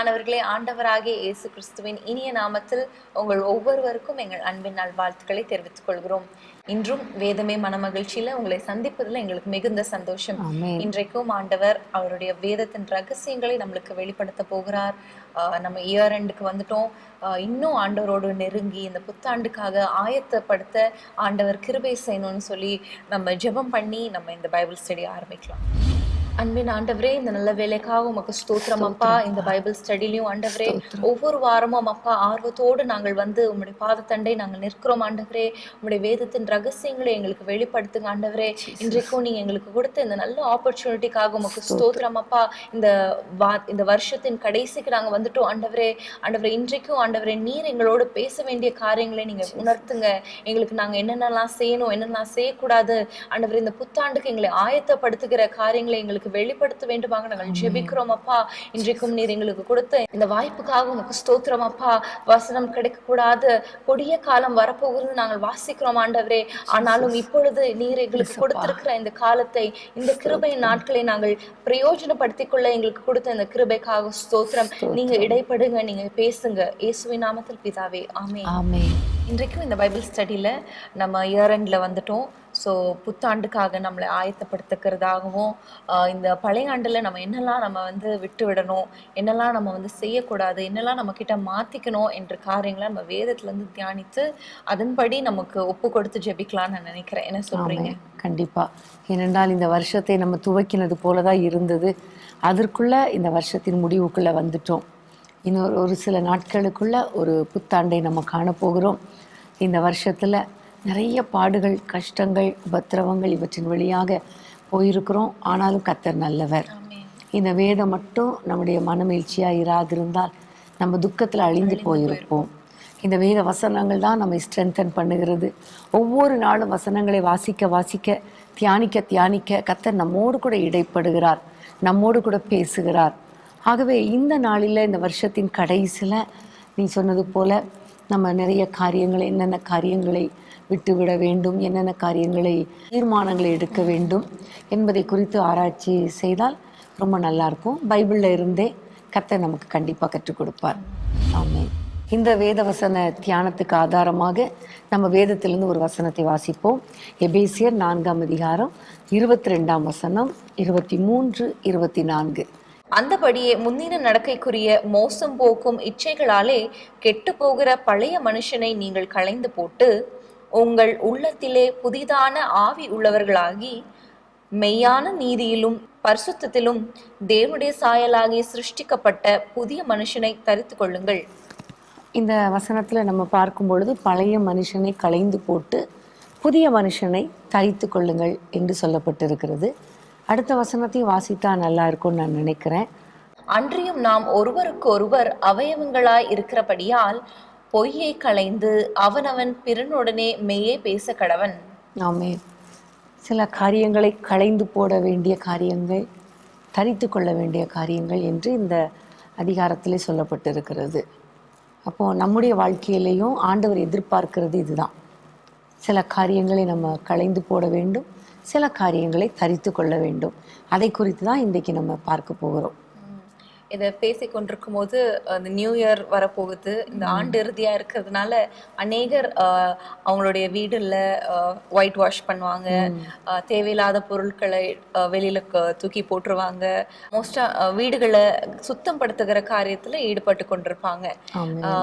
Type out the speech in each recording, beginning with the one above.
பிரியமானவர்களே, ஆண்டவராகிய இயேசு கிறிஸ்துவின் இனிய நாமத்தில் உங்கள் ஒவ்வொருவருக்கும் எங்கள் அன்பின் நல்வாழ்த்துக்களை தெரிவித்துக் கொள்கிறோம். இன்றும் வேதமே மனமகிழ்ச்சியில உங்களை சந்திப்பதில் எங்களுக்கு மிகுந்த சந்தோஷம். இன்றைக்கும் ஆண்டவர் அவருடைய வேதத்தின் ரகசியங்களை நம்மளுக்கு வெளிப்படுத்த போகிறார். நம்ம இயர் எண்டுக்கு வந்துட்டோம். இன்னும் ஆண்டவரோடு நெருங்கி இந்த புத்தாண்டுக்காக ஆயத்தப்படுத்த ஆண்டவர் கிருபை செய்யணும்னு சொல்லி நம்ம ஜெபம் பண்ணி நம்ம இந்த பைபிள் ஸ்டடி ஆரம்பிக்கலாம். அன்பின் ஆண்டவரே, இந்த நல்ல வேலைக்காக உமக்கு ஸ்தோத்திரம் அப்பா. இந்த பைபிள் ஸ்டடிலையும் ஆண்டவரே, ஒவ்வொரு வாரமும் அப்பா ஆர்வத்தோடு நாங்கள் வந்து உம்முடைய பாதத்தண்டை நாங்கள் நிற்கிறோம் ஆண்டவரே. உம்முடைய வேதத்தின் ரகசியங்களை எங்களுக்கு வெளிப்படுத்துங்க ஆண்டவரே. இன்றைக்கும் நீங்க எங்களுக்கு கொடுத்த இந்த நல்ல ஆப்பர்ச்சுனிட்டிக்காக உமக்கு ஸ்தோத்திரம் அப்பா. இந்த வருஷத்தின் கடைசிக்கு நாங்க வந்துட்டோம் ஆண்டவரே. ஆண்டவரே, இன்றைக்கும் ஆண்டவரே நீர் எங்களோடு பேச வேண்டிய காரியங்களை நீங்க உணர்த்துங்க. எங்களுக்கு நாங்க என்னென்னலாம் செய்யணும், என்னென்னலாம் செய்யக்கூடாது ஆண்டவரே. இந்த புத்தாண்டுக்கு எங்களை ஆயத்தப்படுத்துகிற காரியங்களை எங்களுக்கு வெளிப்படுத்த வேண்டுமாக நாங்கள் ஜெபிக்கிறோம் அப்பா. இன்றைக்கும் நீர் எங்களுக்கு கொடுத்த இந்த வாய்ப்புக்காக உமக்கு ஸ்தோத்திரம் அப்பா. வசனம் கிடைக்க கூடாது கொடிய காலம் வரப்போகிறது நாங்கள் வாசிக்கிறோம் ஆண்டவரே. ஆனாலும் இப்பொழுது நீர் எங்களுக்கு கொடுத்திருக்கிற இந்த காலத்தை, இந்த கிருபை நாட்களை நாங்கள் பிரயோஜனப்படுத்திக் கொள்ள எங்களுக்கு கொடுத்த இந்த கிருபைக்காக ஸ்தோத்திரம். நீங்க இடைப்படுங்க, நீங்க பேசுங்க. இயேசுவின் நாமத்தில் பிதாவே, ஆமென். ஆமென். இன்றைக்கும் இந்த பைபிள் ஸ்டடியில நம்ம இயர் எண்ட்ல வந்துட்டோம். ஸோ புத்தாண்டுக்காக நம்மளை ஆயத்தப்படுத்துக்கிறதாகவும், இந்த பழைய ஆண்டில் நம்ம என்னெல்லாம் நம்ம வந்து விட்டு விடணும், என்னெல்லாம் நம்ம வந்து செய்யக்கூடாது, என்னெல்லாம் நம்ம கிட்ட மாற்றிக்கணும் என்ற காரியங்களை நம்ம வேதத்துலேருந்து தியானித்து அதன்படி நமக்கு ஒப்பு கொடுத்து ஜெபிக்கலாம்னு நான் நினைக்கிறேன். என்ன சொல்கிறீங்க? கண்டிப்பாக. ஏனென்றால் இந்த வருஷத்தை நம்ம துவக்கினது போல தான் இருந்தது. அதற்குள்ளே இந்த வருஷத்தின் முடிவுக்குள்ளே வந்துட்டோம். இன்னொரு ஒரு சில நாட்களுக்குள்ள ஒரு புத்தாண்டை நம்ம காணப்போகிறோம். இந்த வருஷத்தில் நிறைய பாடுகள், கஷ்டங்கள், உபத்திரவங்கள் இவற்றின் வழியாக போயிருக்கிறோம். ஆனாலும் கர்த்தர் நல்லவர். இந்த வேதம் மட்டும் நம்முடைய மனமகிழ்ச்சியாக இராதிருந்தால் நம்ம துக்கத்தில் அழிந்து போயிருப்போம். இந்த வேத வசனங்கள் தான் நம்மை ஸ்ட்ரென்தன் பண்ணுகிறது. ஒவ்வொரு நாளும் வசனங்களை வாசிக்க வாசிக்க, தியானிக்க தியானிக்க கர்த்தர் நம்மோடு கூட இடைப்படுகிறார், நம்மோடு கூட பேசுகிறார். ஆகவே இந்த நாளில், இந்த வருஷத்தின் கடைசியில் நீ சொன்னது போல நம்ம நிறைய காரியங்களை, என்னென்ன காரியங்களை விட்டுவிட வேண்டும், என்னென்ன காரியங்களை தீர்மானங்களை எடுக்க வேண்டும் என்பதை குறித்து ஆராய்ச்சி செய்தால் ரொம்ப நல்லாயிருக்கும். பைபிளில் இருந்தே கர்த்தர் நமக்கு கண்டிப்பாக கற்றுக் கொடுப்பார். ஆமென். இந்த வேதவசன தியானத்துக்கு ஆதாரமாக நம்ம வேதத்திலிருந்து ஒரு வசனத்தை வாசிப்போம். எபேசியர் 4ஆம் அதிகாரம் 22ஆம் வசனம், 23, 24. அந்தபடியே முந்தின நடக்கைக்குரிய மோசம் போக்கும் இச்சைகளாலே கெட்டு போகிற பழைய மனுஷனை நீங்கள் களைந்து போட்டு உங்கள் உள்ளத்திலே புதிதான ஆவி உள்ளவர்களாகி மெய்யான நீதியிலும் பரிசுத்தத்திலும் தேவனுடைய சாயலாகி சிருஷ்டிக்கப்பட்ட புதிய மனுஷனை தரித்து கொள்ளுங்கள். இந்த வசனத்தில் நம்ம பார்க்கும் பொழுது பழைய மனுஷனை களைந்து போட்டு புதிய மனுஷனை தரித்து கொள்ளுங்கள் என்று சொல்லப்பட்டிருக்கிறது. அடுத்த வசனத்தையும் வாசித்தா நல்லா இருக்கும்னு நான் நினைக்கிறேன். அன்றியும் நாம் ஒருவருக்கு ஒருவர் அவயவங்களாய் இருக்கிறபடியால் பொய்யை களைந்து அவனவன் பிறனுடனே மெய்யே பேச கடவன். ஆமென். சில காரியங்களை களைந்து போட வேண்டிய காரியங்கள், தரித்து கொள்ள வேண்டிய காரியங்கள் என்று இந்த அதிகாரத்திலே சொல்லப்பட்டிருக்கிறது. அப்போது நம்முடைய வாழ்க்கையிலையும் ஆண்டவர் எதிர்பார்க்கிறது இதுதான். சில காரியங்களை நம்ம களைந்து போட வேண்டும், சில காரியங்களை தரித்து கொள்ள வேண்டும். அதை குறித்து தான் இன்றைக்கு நம்ம பார்க்க போகிறோம். இதை பேசி கொண்டிருக்கும் போது அந்த நியூ இயர் வரப்போகுது. இந்த ஆண்டு இறுதியாக இருக்கிறதுனால அநேகர் அவங்களுடைய வீடுல ஒயிட் வாஷ் பண்ணுவாங்க, தேவையில்லாத பொருட்களை வெளியில தூக்கி போட்டுருவாங்க. மோஸ்டா வீடுகளை சுத்தம் படுத்துகிற காரியத்துல ஈடுபட்டு கொண்டிருப்பாங்க.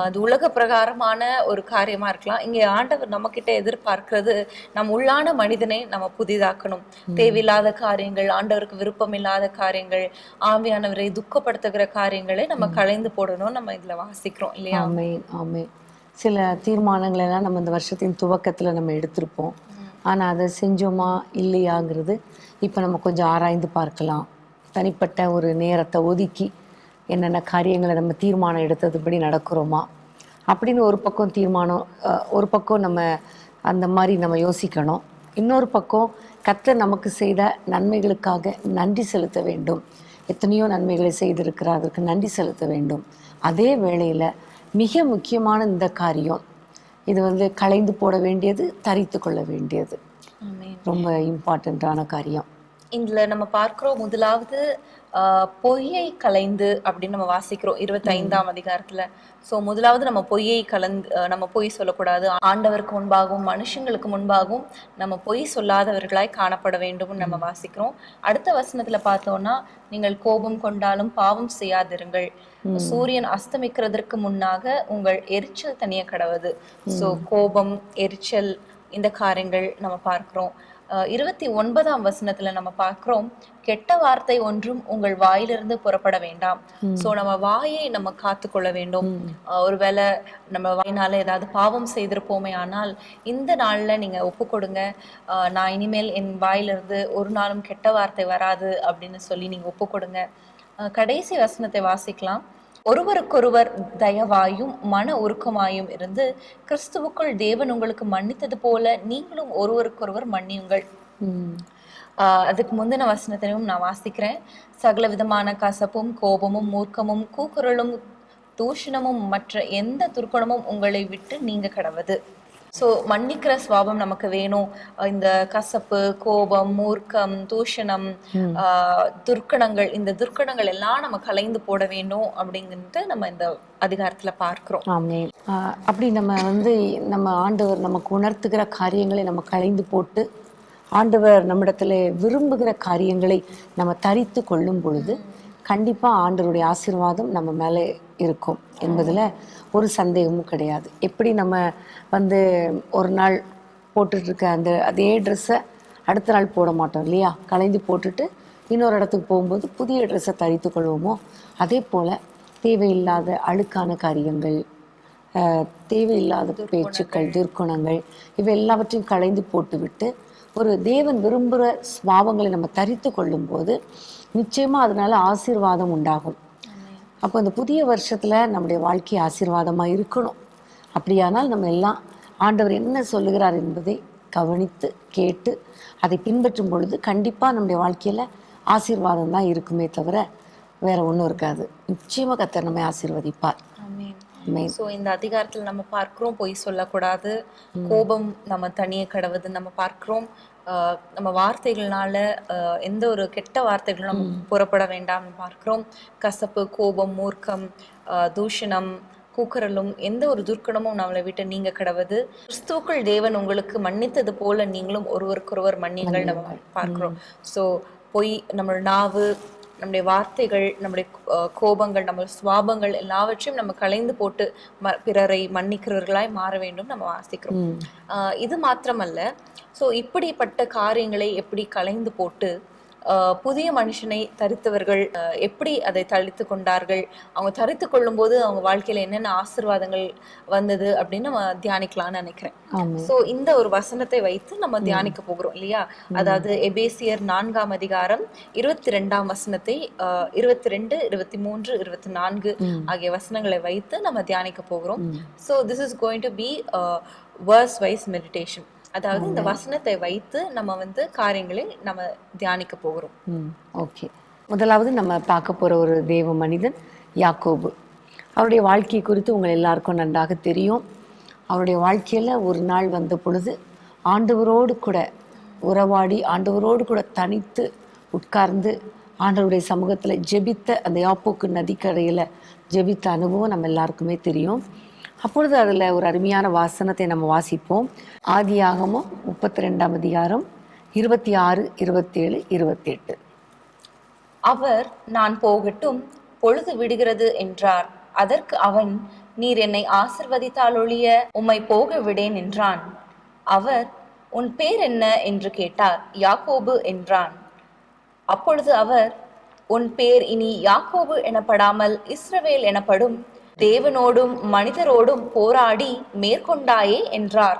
அது உலக பிரகாரமான ஒரு காரியமா இருக்கலாம். இங்க ஆண்டவர் நம்ம கிட்ட எதிர்பார்க்கிறது நம் உள்ளான மனிதனை நம்ம புதிதாக்கணும். தேவையில்லாத காரியங்கள், ஆண்டவருக்கு விருப்பம் இல்லாத காரியங்கள், ஆவியானவரை துக்கப்படுத்த காரியங்களை நம்ம களைந்து போடணும். நம்ம இதுல வாசிக்கிறோம் இல்லையா? ஆமென், ஆமென். சில தீர்மானங்களை எல்லாம் நம்ம இந்த வருஷத்தின் துவக்கத்துல நம்ம எடுத்திருப்போம். ஆனா அதை செஞ்சோமா இல்லையாங்கிறது இப்ப நம்ம கொஞ்சம் ஆராய்ந்து பார்க்கலாம். தனிப்பட்ட ஒரு நேரத்தை ஒதுக்கி என்னென்ன காரியங்களை நம்ம தீர்மானம் எடுத்ததுபடி நடக்கிறோமா அப்படின்னு ஒரு பக்கம் தீர்மானம், ஒரு பக்கம் நம்ம அந்த மாதிரி நம்ம யோசிக்கணும். இன்னொரு பக்கம் கர்த்தர் நமக்கு செய்த நன்மைகளுக்காக நன்றி செலுத்த வேண்டும். எத்தனையோ நன்மைகளை செய்திருக்கிறார், அதற்கு நன்றி செலுத்த வேண்டும். அதே வேளையில் மிக முக்கியமான இந்த காரியம், இது வந்து களைந்து போட வேண்டியது, தரித்து கொள்ள வேண்டியது. ரொம்ப இம்பார்ட்டண்ட்டான காரியம். இதுல நம்ம பார்க்கிறோம், முதலாவது பொய்யை கலைந்து அப்படின்னு நம்ம வாசிக்கிறோம் 25ஆம் அதிகாரத்துல. சோ முதலாவது நம்ம பொய்யை கலந்து நம்ம பொய் சொல்லக்கூடாது. ஆண்டவருக்கு முன்பாகவும் மனுஷங்களுக்கு முன்பாகவும் நம்ம பொய் சொல்லாதவர்களாய் காணப்பட வேண்டும்னு நம்ம வாசிக்கிறோம். அடுத்த வசனத்துல பார்த்தோம்னா, நீங்கள் கோபம் கொண்டாலும் பாவம் செய்யாதிருங்கள், சூரியன் அஸ்தமிக்கிறதற்கு முன்னாக உங்கள் எரிச்சல் தனிய கடவது. சோ கோபம், எரிச்சல், இந்த காரியங்கள் நம்ம பார்க்கிறோம். 29ஆம் வசனத்துல நம்ம பார்க்கிறோம், கெட்ட வார்த்தை ஒன்றும் உங்கள் வாயிலிருந்து புறப்பட வேண்டாம். சோ நம்ம வாயை நம்ம காத்துக்கொள்ள வேண்டும். ஒருவேளை நம்ம வாயினால ஏதாவது பாவம் செய்திருப்போமே, ஆனால் இந்த நாள்ல நீங்க ஒப்பு கொடுங்க, நான் இனிமேல் என் வாயிலிருந்து ஒரு நாளும் கெட்ட வார்த்தை வராது அப்படின்னு சொல்லி நீங்க ஒப்பு கொடுங்க. கடைசி வசனத்தை வாசிக்கலாம். ஒருவருக்கொருவர் தயவாயும் மன உருக்கமாயும் இருந்து கிறிஸ்துவுக்குள் தேவன் உங்களுக்கு மன்னித்தது போல நீங்களும் ஒருவருக்கொருவர் மன்னியுங்கள். அதுக்கு முந்தின வசனத்திலும் நான் வாசிக்கிறேன். சகல விதமான கசப்பும், கோபமும், மூர்க்கமும், கூக்குரலும், தூஷணமும் மற்ற எந்த துர்க்குணமும் உங்களை விட்டு நீங்க கடவது. ஸோ மன்னிக்கிற சுவாபம் நமக்கு வேணும். இந்த கசப்பு, கோபம், மூர்க்கம், தூஷணம், துர்க்கணங்கள், இந்த துர்க்கணங்கள் எல்லாம் நம்ம கலைந்து போட வேண்டும் அப்படிங்கிறது நம்ம இந்த அதிகாரத்துல பார்க்கிறோம். ஆமென். அப்படி நம்ம நம்ம ஆண்டவர் நமக்கு உணர்த்துகிற காரியங்களை நம்ம கலைந்து போட்டு ஆண்டவர் நம்மிடத்துல விரும்புகிற காரியங்களை நம்ம தரித்து கொள்ளும் பொழுது கண்டிப்பாக ஆண்டவருடைய ஆசீர்வாதம் நம்ம மேலே இருக்கும் என்பதில் ஒரு சந்தேகமும் கிடையாது. எப்படி நம்ம ஒரு நாள் போட்டுட்ருக்க அதே ட்ரெஸ்ஸை அடுத்த நாள் போட மாட்டோம் இல்லையா? கலைந்து போட்டுட்டு இன்னொரு இடத்துக்கு போகும்போது புதிய ட்ரெஸ்ஸை தரித்து கொள்வோமோ, அதே போல் தேவையில்லாத அழுக்கான காரியங்கள், தேவையில்லாத பேச்சுக்கள், துர்க்குணங்கள், இவை எல்லாவற்றையும் கலைந்து போட்டுவிட்டு ஒரு தேவன் விரும்புகிற சுபாவங்களை நம்ம தரித்து கொள்ளும்போது நிச்சயமாக அதனால ஆசீர்வாதம் உண்டாகும். அப்போ அந்த புதிய வருஷத்தில் நம்முடைய வாழ்க்கை ஆசீர்வாதமாக இருக்கணும். அப்படியானால் நம்ம எல்லாம் ஆண்டவர் என்ன சொல்லுகிறார் என்பதை கவனித்து கேட்டு அதை பின்பற்றும் பொழுது கண்டிப்பாக நம்முடைய வாழ்க்கையில் ஆசீர்வாதம் தான் இருக்குமே தவிர வேற ஒன்றும் இருக்காது. நிச்சயமாக கர்த்தர் நம்மை ஆசீர்வதிப்பார். ஸோ இந்த அதிகாரத்தில் நம்ம பார்க்கிறோம், பொய் சொல்லக்கூடாது, கோபம் நம்ம தனியே கடவுது நம்ம பார்க்கிறோம். நம்ம வார்த்தைகள்னால எந்த ஒரு கெட்ட வார்த்தைகளும் நம்ம புறப்பட வேண்டாம் பார்க்கிறோம். கசப்பு, கோபம், மூர்க்கம், தூஷணம், கூக்குரலும், எந்த ஒரு துர்க்கணமும் நம்மளை விட்டு நீங்க கடவுது. கிறிஸ்துவுக்குள் தேவன் உங்களுக்கு மன்னித்தது போல நீங்களும் ஒருவருக்கொருவர் மன்னியுங்கள் நம்ம பார்க்கிறோம். ஸோ பொய், நம்மளோட நாவு, நம்முடைய வார்த்தைகள், நம்முடைய கோபங்கள், நம்ம சுவாபங்கள் எல்லாவற்றையும் நம்ம கலைந்து போட்டு பிறரை மன்னிக்கிறவர்களாய் மாற வேண்டும் நம்ம வாசிக்கிறோம். இது மாத்திரமல்ல, ஸோ இப்படிப்பட்ட காரியங்களை எப்படி கலைந்து போட்டு புதிய மனுஷனை தரித்தவர்கள் எப்படி அதை தரித்து கொண்டார்கள், அவங்க தரித்து கொள்ளும் போது அவங்க வாழ்க்கையில என்னென்ன ஆசீர்வாதங்கள் வந்தது அப்படின்னு நம்ம தியானிக்கலாம்னு நினைக்கிறேன். ஸோ இந்த ஒரு வசனத்தை வைத்து நம்ம தியானிக்க போகிறோம் இல்லையா? அதாவது எபேசியர் 4ஆம் அதிகாரம் 22ஆம் வசனத்தை 22, 23, 24 ஆகிய வசனங்களை வைத்து நம்ம தியானிக்க போகிறோம். So this is going to be verse wise meditation. அதாவது இந்த வசனத்தை வைத்து நம்ம காரியங்களை நம்ம தியானிக்க போகிறோம். ஓகே. முதலாவது நம்ம பார்க்க போற ஒரு தேவ மனிதன் யாக்கோபு. அவருடைய வாழ்க்கை குறித்து உங்கள் எல்லாருக்கும் நன்றாக தெரியும். அவருடைய வாழ்க்கையில ஒரு நாள் வந்த பொழுது ஆண்டவரோடு கூட உறவாடி, ஆண்டவரோடு கூட தனித்து உட்கார்ந்து ஆண்டவருடைய சமூகத்துல ஜெபித்த அந்த யாப்போக்கு நதிக்கரையில ஜெபித்த அனுபவம் நம்ம எல்லாருக்குமே தெரியும். அப்பொழுது அதில் ஒரு அருமையான வாசனத்தை நம்ம வாசிப்போம். ஆதியாகமம் 32ஆம் அதிகாரம் 26, 27, 28. அவர், நான் போகட்டும், பொழுது விடுகிறது என்றார். அதற்கு அவன், நீர் என்னை ஆசிர்வதித்தாலொழிய உம்மை போக விடேன் என்றான். அவர், உன் பேர் என்ன என்று கேட்டார். யாக்கோபு என்றான். அப்பொழுது அவர், உன் பேர் இனி யாக்கோபு எனப்படாமல் இஸ்ரவேல் எனப்படும், தேவனோடும் மனிதரோடும் போராடி மேற்கொண்டாயே என்றார்.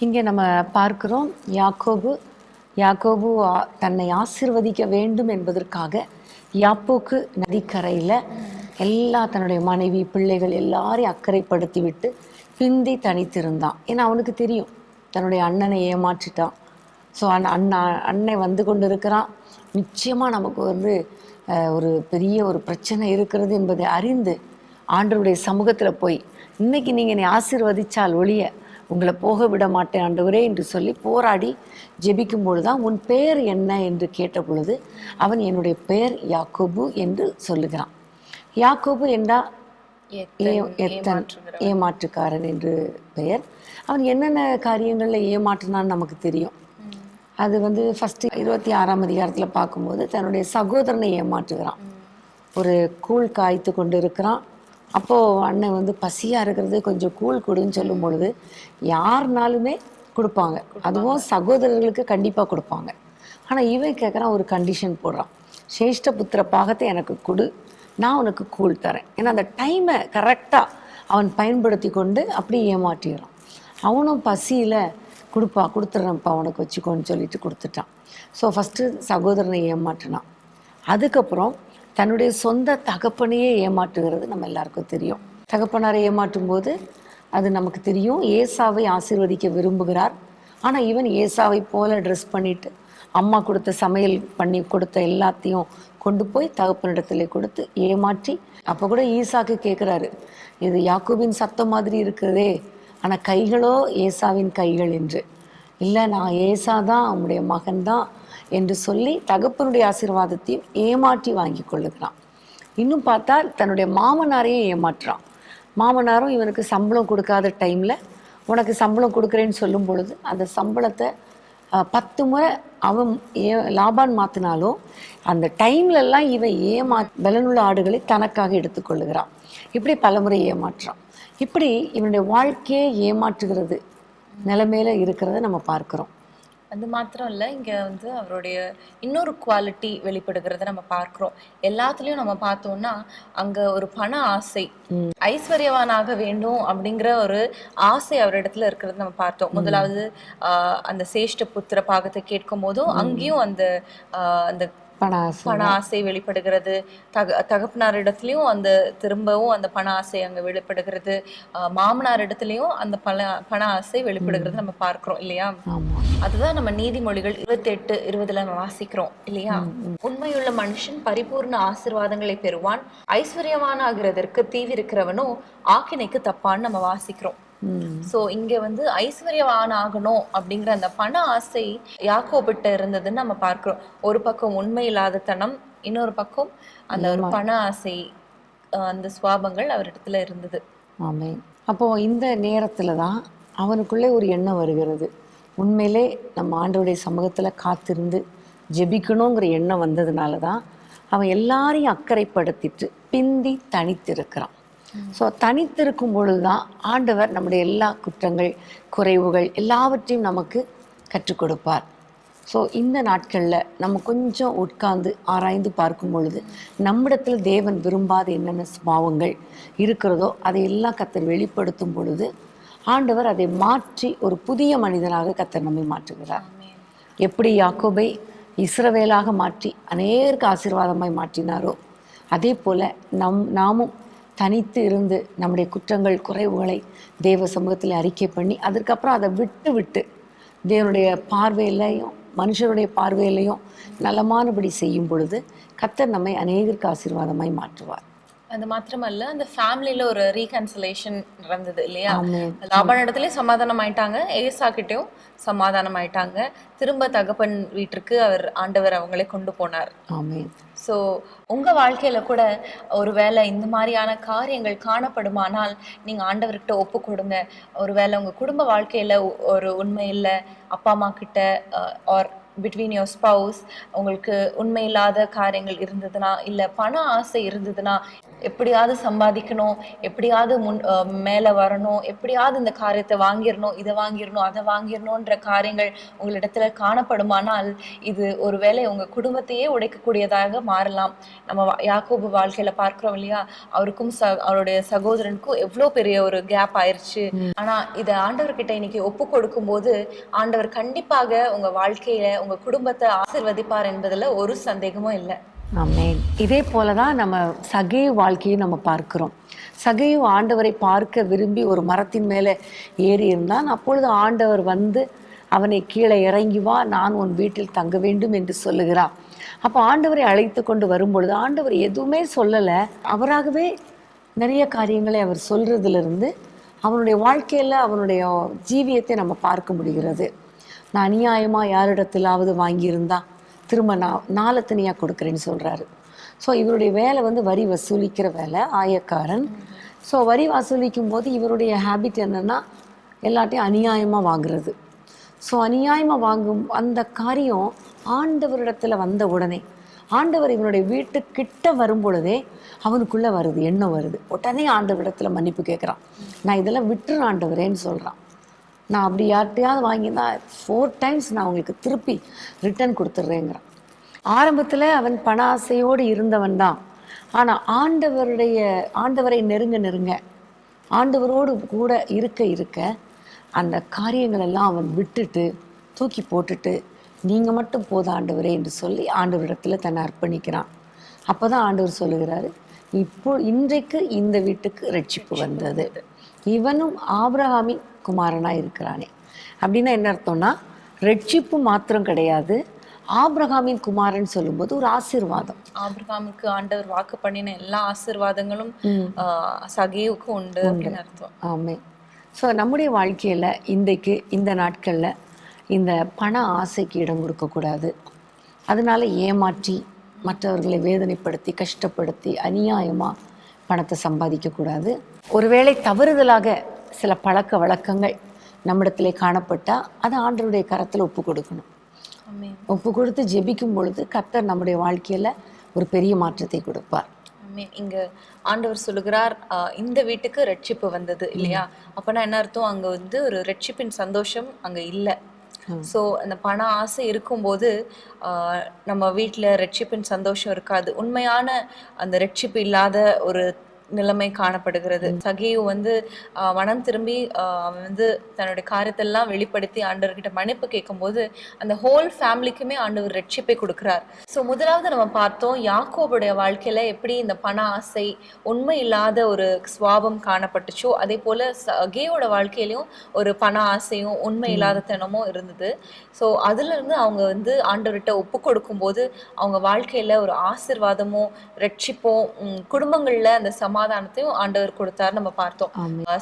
இங்கே நம்ம பார்க்கிறோம், யாக்கோபு தன்னை ஆசீர்வதிக்க வேண்டும் என்பதற்காக யாப்போக்கு நதிக்கரையில் தன்னுடைய மனைவி, பிள்ளைகள் எல்லாரையும் அக்கறைப்படுத்தி விட்டு பிந்தி தனித்திருந்தான். ஏன்னா அவனுக்கு தெரியும் தன்னுடைய அண்ணனை ஏமாற்றிட்டான். ஸோ அண்ணன் வந்து கொண்டு இருக்கிறான், நிச்சயமாக நமக்கு ஒரு பெரிய ஒரு பிரச்சனை இருக்கிறது என்பதை அறிந்து ஆண்டவருடைய சமூகத்தில் போய், இன்னைக்கு நீங்கள் என்னை ஆசீர்வதிச்சால் ஒழிய உங்களை போக விட மாட்டேன் ஆண்டவரே என்று சொல்லி போராடி ஜெபிக்கும் பொழுதுதான் உன் பெயர் என்ன என்று கேட்ட பொழுது அவன் என்னுடைய பெயர் யாக்கோபு என்று சொல்லுகிறான். யாக்கோபு என்றால் ஏமாற்றுக்காரன் என்று பெயர். அவன் என்னென்ன காரியங்களில் ஏமாற்றினான்னு நமக்கு தெரியும். அது ஃபஸ்ட்டு 26ஆம் அதிகாரத்தில் பார்க்கும்போது தன்னுடைய சகோதரனை ஏமாற்றுகிறான். ஒரு கூழ் காய்த்து கொண்டு இருக்கிறான். அப்போது அண்ணன் பசியாக இருக்கிறது, கொஞ்சம் கூழ் கொடுன்னு சொல்லும் பொழுது யாருனாலுமே கொடுப்பாங்க, அதுவும் சகோதரர்களுக்கு கண்டிப்பாக கொடுப்பாங்க. ஆனால் இவன் கேட்குறான், ஒரு கண்டிஷன் போடுறான், சேஷ்ட புத்திர பாகத்தை எனக்கு கொடு, நான் உனக்கு கூழ் தரேன். ஏன்னா அந்த டைமை கரெக்டாக அவன் பயன்படுத்தி கொண்டு அப்படி ஏமாற்றிடுறான். அவனும் பசியில் கொடுத்துட்றேன்ப்பா உனக்கு வச்சுக்கோன்னு சொல்லிட்டு கொடுத்துட்டான். ஸோ ஃபஸ்ட்டு சகோதரனை ஏமாற்றினான். அதுக்கப்புறம் தன்னுடைய சொந்த தகப்பனையே ஏமாற்றுகிறது நம்ம எல்லாருக்கும் தெரியும். தகப்பனாரை ஏமாற்றும் போது அது நமக்கு தெரியும். ஏசாவை ஆசீர்வதிக்க விரும்புகிறார். ஆனால் இவன் ஏசாவை போல ட்ரெஸ் பண்ணிட்டு அம்மா கொடுத்த சமையல் பண்ணி கொடுத்த எல்லாத்தையும் கொண்டு போய் தகப்பனிடத்துல கொடுத்து ஏமாற்றி, அப்போ கூட ஈசாக்கு கேட்குறாரு, இது யாக்கோபின் சத்தம் மாதிரி இருக்கிறதே, ஆனால் கைகளோ ஏசாவின் கைகள் என்று. இல்லை, நான் ஏசா தான், அவனுடைய மகன்தான் என்று சொல்லி தகப்பனுடைய ஆசீர்வாதத்தையும் ஏமாற்றி வாங்கி கொள்ளுகிறான். இன்னும் பார்த்தா தன்னுடைய மாமனாரையும் ஏமாற்றுறான். மாமனாரும் இவனுக்கு சம்பளம் கொடுக்காத டைமில் உனக்கு சம்பளம் கொடுக்குறேன்னு சொல்லும் பொழுது அந்த சம்பளத்தை 10 முறை அவன் லாபான் மாற்றினாலும் அந்த டைம்லெல்லாம் இவன் பலனுள்ள ஆடுகளை தனக்காக எடுத்துக்கொள்ளுகிறான். இப்படி பலமுறை ஏமாற்றான். இப்படி இவனுடைய வாழ்க்கையே ஏமாற்றுகிறது நிலைமையில இருக்கிறத நம்ம பார்க்கிறோம். அது மாத்திரம் இல்லை, இங்கே அவருடைய இன்னொரு குவாலிட்டி வெளிப்படுகிறத நம்ம பார்க்குறோம். எல்லாத்துலேயும் நம்ம பார்த்தோம்னா அங்கே ஒரு பண ஆசை, ஐஸ்வர்யவானாக வேண்டும் அப்படிங்கிற ஒரு ஆசை அவரிடத்துல இருக்கிறது நம்ம பார்த்தோம். முதலாவது அந்த சேஷ்ட புத்திர பாகத்தை கேட்கும் போதும் அங்கேயும் அந்த அந்த பண ஆசை வெளிப்படுகிறது. தகப்பனாரிடத்துலயும் அந்த திரும்பவும் அந்த பண ஆசை அங்க வெளிப்படுகிறது. மாமனார் இடத்துலயும் அந்த பண ஆசை வெளிப்படுகிறது நம்ம பார்க்கிறோம் இல்லையா? அதுதான் நம்ம நீதிமொழிகள் 28:20 நம்ம வாசிக்கிறோம் இல்லையா? உண்மையுள்ள மனுஷன் பரிபூர்ண ஆசீர்வாதங்களை பெறுவான், ஐஸ்வர்யவானாகிறதற்கு தீவிருக்கிறவனோ ஆக்கினைக்கு தப்பான்னு நம்ம வாசிக்கிறோம். சோ இங்க ஐஸ்வர்யவான் ஆகணும் அப்படிங்கிற அந்த பண ஆசை யாக்கோபிட்ட இருந்ததுன்னு நம்ம பார்க்கிறோம். ஒரு பக்கம் உண்மை இல்லாத தனம், இன்னொரு பக்கம் அந்த ஒரு பண ஆசை, அந்த சுவாபங்கள் அவரிடத்துல இருந்தது. ஆமே. அப்போ இந்த நேரத்துல தான் அவனுக்குள்ளே ஒரு எண்ணம் வருகிறது. உண்மையிலே நம்ம ஆண்டவருடைய சமூகத்துல காத்திருந்து ஜெபிக்கணுங்கிற எண்ணம் வந்ததுனால தான் அவன் எல்லாரையும் அக்கறைப்படுத்திட்டு பிந்தி தனித்திருக்கிறான். ஸோ தனித்திருக்கும் பொழுது தான் ஆண்டவர் நம்முடைய எல்லா குற்றங்கள், குறைவுகள் எல்லாவற்றையும் நமக்கு கற்றுக் கொடுப்பார். ஸோ இந்த நாட்களில் நம்ம கொஞ்சம் உட்கார்ந்து ஆராய்ந்து பார்க்கும் பொழுது நம்மிடத்தில் தேவன் விரும்பாத என்னென்ன சுபாவங்கள் இருக்கிறதோ அதையெல்லாம் கர்த்தர் வெளிப்படுத்தும் பொழுது ஆண்டவர் அதை மாற்றி ஒரு புதிய மனிதனாக கர்த்தர் நம்மை மாற்றுகிறார். எப்படி யாக்கோபை இஸ்ரவேலாக மாற்றி அநேகருக்கு ஆசீர்வாதமாய் மாற்றினாரோ அதே போல் நாமும் தனித்து இருந்து நம்முடைய குற்றங்கள், குறைவுகளை தேவ சமூகத்தில் அறிக்கை பண்ணி அதற்கப்புறம் அதை விட்டு தேவனுடைய பார்வையிலையும் மனுஷருடைய பார்வையிலையும் நலமானபடி செய்யும் பொழுது கர்த்தர் நம்மை அநேகருக்கு ஆசீர்வாதமாய் மாற்றுவார். அது மாத்திரமல்ல, அந்த ஃபேமிலியில ஒரு ரீகன்சிலேஷன் நடந்தது இல்லையா? லாபான் இடத்துலயும் சமாதானம் ஆயிட்டாங்க, ஏசா கிட்டயும் சமாதானம் ஆயிட்டாங்க. திரும்ப தகப்பன் வீட்டிற்கு ஆண்டவர் அவங்களை கொண்டு போனார். ஸோ உங்க வாழ்க்கையில கூட ஒருவேளை இந்த மாதிரியான காரியங்கள் காணப்படுமானால் நீங்க ஆண்டவர்கிட்ட ஒப்பு கொடுங்க. ஒருவேளை உங்க குடும்ப வாழ்க்கையில ஒரு உண்மை இல்லை, அப்பா அம்மா கிட்ட ஆர் பிட்வீன் யுவர் ஸ்பவுஸ் உங்களுக்கு உண்மையில்லாத காரியங்கள் இருந்ததுன்னா, இல்லை பண ஆசை இருந்ததுன்னா, எப்படியாவது சம்பாதிக்கணும், எப்படியாவது மேலே வரணும், எப்படியாவது இந்த காரியத்தை வாங்கிடணும், இதை வாங்கிடணும், அதை வாங்கிடணுன்ற காரியங்கள் உங்களிடத்துல காணப்படுமானால் இது ஒருவேளை உங்கள் குடும்பத்தையே உடைக்கக்கூடியதாக மாறலாம். நம்ம யாக்கோபு வாழ்க்கையில பார்க்கிறோம் இல்லையா? அவருக்கும் அவருடைய சகோதரனுக்கும் எவ்வளோ பெரிய ஒரு கேப் ஆயிடுச்சு. ஆனா இதை ஆண்டவர்கிட்ட இன்னைக்கு ஒப்பு கொடுக்கும் போது ஆண்டவர் கண்டிப்பாக உங்க வாழ்க்கையில உங்க குடும்பத்தை ஆசீர்வதிப்பார் என்பதுல ஒரு சந்தேகமும் இல்லை. ஆமென். இதே போலதான் நம்ம சகேயு வாழ்க்கையும் நம்ம பார்க்கிறோம். சகேயு ஆண்டவரை பார்க்க விரும்பி ஒரு மரத்தின் மேலே ஏறி இருந்தான். அப்பொழுது ஆண்டவர் அவனை கீழே இறங்கி வா, நான் உன் வீட்டில் தங்க வேண்டும் என்று சொல்லுகிறார். அப்போ ஆண்டவரை அழைத்து கொண்டு வரும்பொழுது ஆண்டவர் எதுவுமே சொல்லலை. அவராகவே நிறைய காரியங்களை அவர் சொல்றதுலேருந்து அவனுடைய வாழ்க்கையில் அவனுடைய ஜீவியத்தை நம்ம பார்க்க முடிகிறது. நான் அநியாயமாக யாரிடத்திலாவது வாங்கியிருந்தா திரும்ப நான் நாலத்தனியாக கொடுக்குறேன்னு சொல்கிறாரு. ஸோ இவருடைய வேலை வந்து வரி வசூலிக்கிற வேலை, ஆயக்காரன். ஸோ வரி வசூலிக்கும் போது இவருடைய ஹேபிட் என்னென்னா எல்லாத்தையும் அநியாயமாக வாங்குறது. ஸோ அநியாயமாக வாங்கும் அந்த காரியம் ஆண்டவரிடத்தில் வந்த உடனே, ஆண்டவர் இவனுடைய வீட்டுக்கிட்ட வரும் பொழுதே அவனுக்குள்ளே வருது, எண்ணம் வருது. உடனே ஆண்டவரிடத்தில் மன்னிப்பு கேட்குறான். நான் இதெல்லாம் விட்டுரு ஆண்டவரேன்னு சொல்கிறான். நான் அப்படி யார்கிட்டையாவது வாங்கினா 4 times நான் உங்களுக்கு திருப்பி ரிட்டர்ன் கொடுத்துட்றேங்கிறான். ஆரம்பத்தில் அவன் பண ஆசையோடு இருந்தவன் தான். ஆனால் ஆண்டவரை நெருங்க ஆண்டவரோடு கூட இருக்க அந்த காரியங்களெல்லாம் அவன் விட்டுட்டு தூக்கி போட்டுட்டு நீங்கள் மட்டும் போத ஆண்டவரே என்று சொல்லி ஆண்டவரிடத்தில் தன்னை அர்ப்பணிக்கிறான். அப்போ தான் ஆண்டவர் சொல்லுகிறாரு, இன்றைக்கு இந்த வீட்டுக்கு ரட்சிப்பு வந்தது, இவனும் ஆபிரகாமின் குமாரனாக இருக்கிறானே. அப்படின்னா என்ன அர்த்தம்னா, ரட்சிப்பு மாத்திரம் கிடையாது, ஆபிரகாமின் குமாரன் சொல்லும்போது ஒரு ஆசீர்வாதம். ஆபிரகாமுக்கு ஆண்டவர் வாக்கு பண்ணின எல்லா ஆசீர்வாதங்களும் சகேவுக்கு உண்டு அப்படின்னு அர்த்தம். ஆமே. ஸோ நம்முடைய வாழ்க்கையில் இன்றைக்கு இந்த நாட்களில் இந்த பண ஆசைக்கு இடம் கொடுக்கக்கூடாது. அதனால ஏமாற்றி மற்றவர்களை வேதனைப்படுத்தி கஷ்டப்படுத்தி அநியாயமாக பணத்தை சம்பாதிக்கக்கூடாது. ஒருவேளை தவறுதலாக சில பழக்க வழக்கங்கள் நம்மிடத்திலே காணப்பட்டால் அதை ஆண்டவருடைய கரத்தில் ஒப்பு கொடுக்கணும். ஒப்பு கொடுத்து ஜெபிக்கும் பொழுது கர்த்தர் நம்முடைய வாழ்க்கையில் ஒரு பெரிய மாற்றத்தை கொடுப்பார். இங்க ஆண்டவர் சொல்லுகிறார், இந்த வீட்டுக்கு ரட்சிப்பு வந்தது இல்லையா? அப்பனா என்ன அர்த்தம்? அங்க வந்து ஒரு ரட்சிப்பின் சந்தோஷம் அங்க இல்லை. ஸோ அந்த பண ஆசை இருக்கும்போது நம்ம வீட்டில் ரட்சிப்பின் சந்தோஷம் இருக்காது. உண்மையான அந்த ரட்சிப்பு இல்லாத ஒரு நிலைமை காணப்படுகிறது. சகேயு வந்து மனம் திரும்பி அவன் வந்து தன்னுடைய காரியத்தெல்லாம் வெளிப்படுத்தி ஆண்டவர்கிட்ட மன்னிப்பு கேட்கும்போது அந்த ஹோல் ஃபேமிலிக்குமே ஆண்டவர் ரட்சிப்பை கொடுக்கிறார். ஸோ முதலாவது நம்ம பார்த்தோம், யாக்கோபுடைய வாழ்க்கையில எப்படி இந்த பண ஆசை உண்மை இல்லாத ஒரு சுவாபம் காணப்பட்டுச்சோ, அதே போல சகேயோட வாழ்க்கையிலையும் ஒரு பண ஆசையும் உண்மை இல்லாத தனமும் இருந்தது. ஸோ அதுல இருந்து அவங்க வந்து ஆண்டவர்கிட்ட ஒப்பு கொடுக்கும் போது அவங்க வாழ்க்கையில ஒரு ஆசீர்வாதமும் ரட்சிப்பும் குடும்பங்கள்ல அந்த சமாதானத்தையும் ஆண்டவர் கொடுத்தார் நம்ம பார்த்தோம்.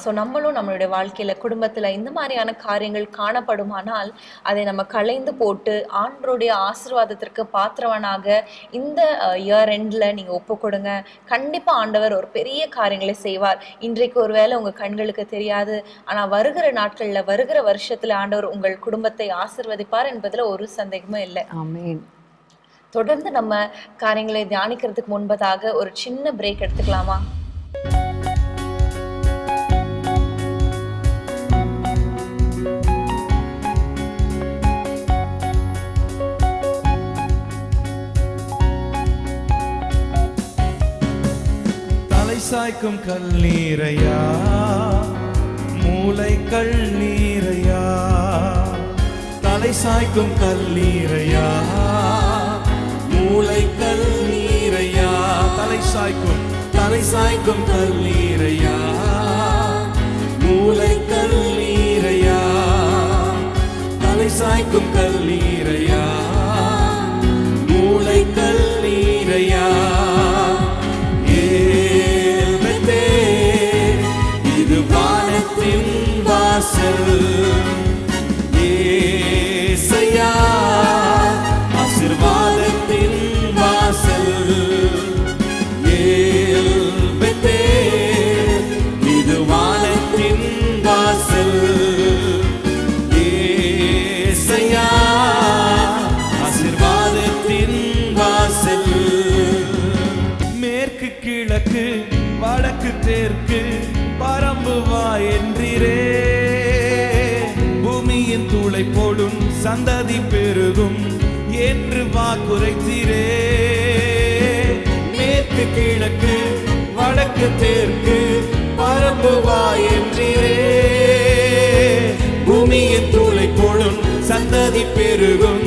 ஸோ நம்மளும் நம்மளுடைய வாழ்க்கையில குடும்பத்துல இந்த மாதிரியான காரியங்கள் காணப்படுமானால் அதை நம்ம களைந்து போட்டு ஆண்டவருடைய ஆசீர்வாதத்திற்கு பாத்திரவனாக இந்த இயர் எண்ட்ல நீங்க ஒப்பு கொடுங்க. கண்டிப்பா ஆண்டவர் ஒரு பெரிய காரியங்களை செய்வார். இன்றைக்கு ஒருவேளை உங்க கண்களுக்கு தெரியாது, ஆனா வருகிற நாட்கள்ல வருகிற வருஷத்துல ஆண்டவர் உங்கள் குடும்பத்தை ஆசீர்வதிப்பார் என்பதுல ஒரு சந்தேகமும் இல்லை. ஆமென். தொடர்ந்து நம்ம காரியங்களை தியானிக்கிறதுக்கு முன்பதாக ஒரு சின்ன பிரேக் எடுத்துக்கலாமா? தலை சாய்க்கும் கல்லீரையா, மூளை கல்லீரையா, தலை சாய்க்கும் கல்லீரையா, மூளை கல்லீரையா, தலை சாய்க்கும் கல்லீரையா, மூளை கல்லீரையா, தலை சாய்க்கும் கல்லீரையா, மூளை கல்லீரையா. ஏல்மெத்தே, இது வானத்தின் வாசல். ஏசையா, ஆசீர்வாதத்தின் வாசல். ஏல்மெத்தே, இது வானத்தின் வாசல். ஏசையா, ஆசீர்வாதத்தின் வாசல். மேற்கு கிழக்கு வடக்கு தெற்கு பரம்பு வா என்றீரே, பூமியின் தூளை போடும் சந்ததி பெருகும் என்று வாக்குரைத்தீரே. மேற்கு கிழக்கு வடக்கு தெற்கு பரம்பு வா என்றீரே, பூமியின் தூளை போடும் சந்ததி பெருகும்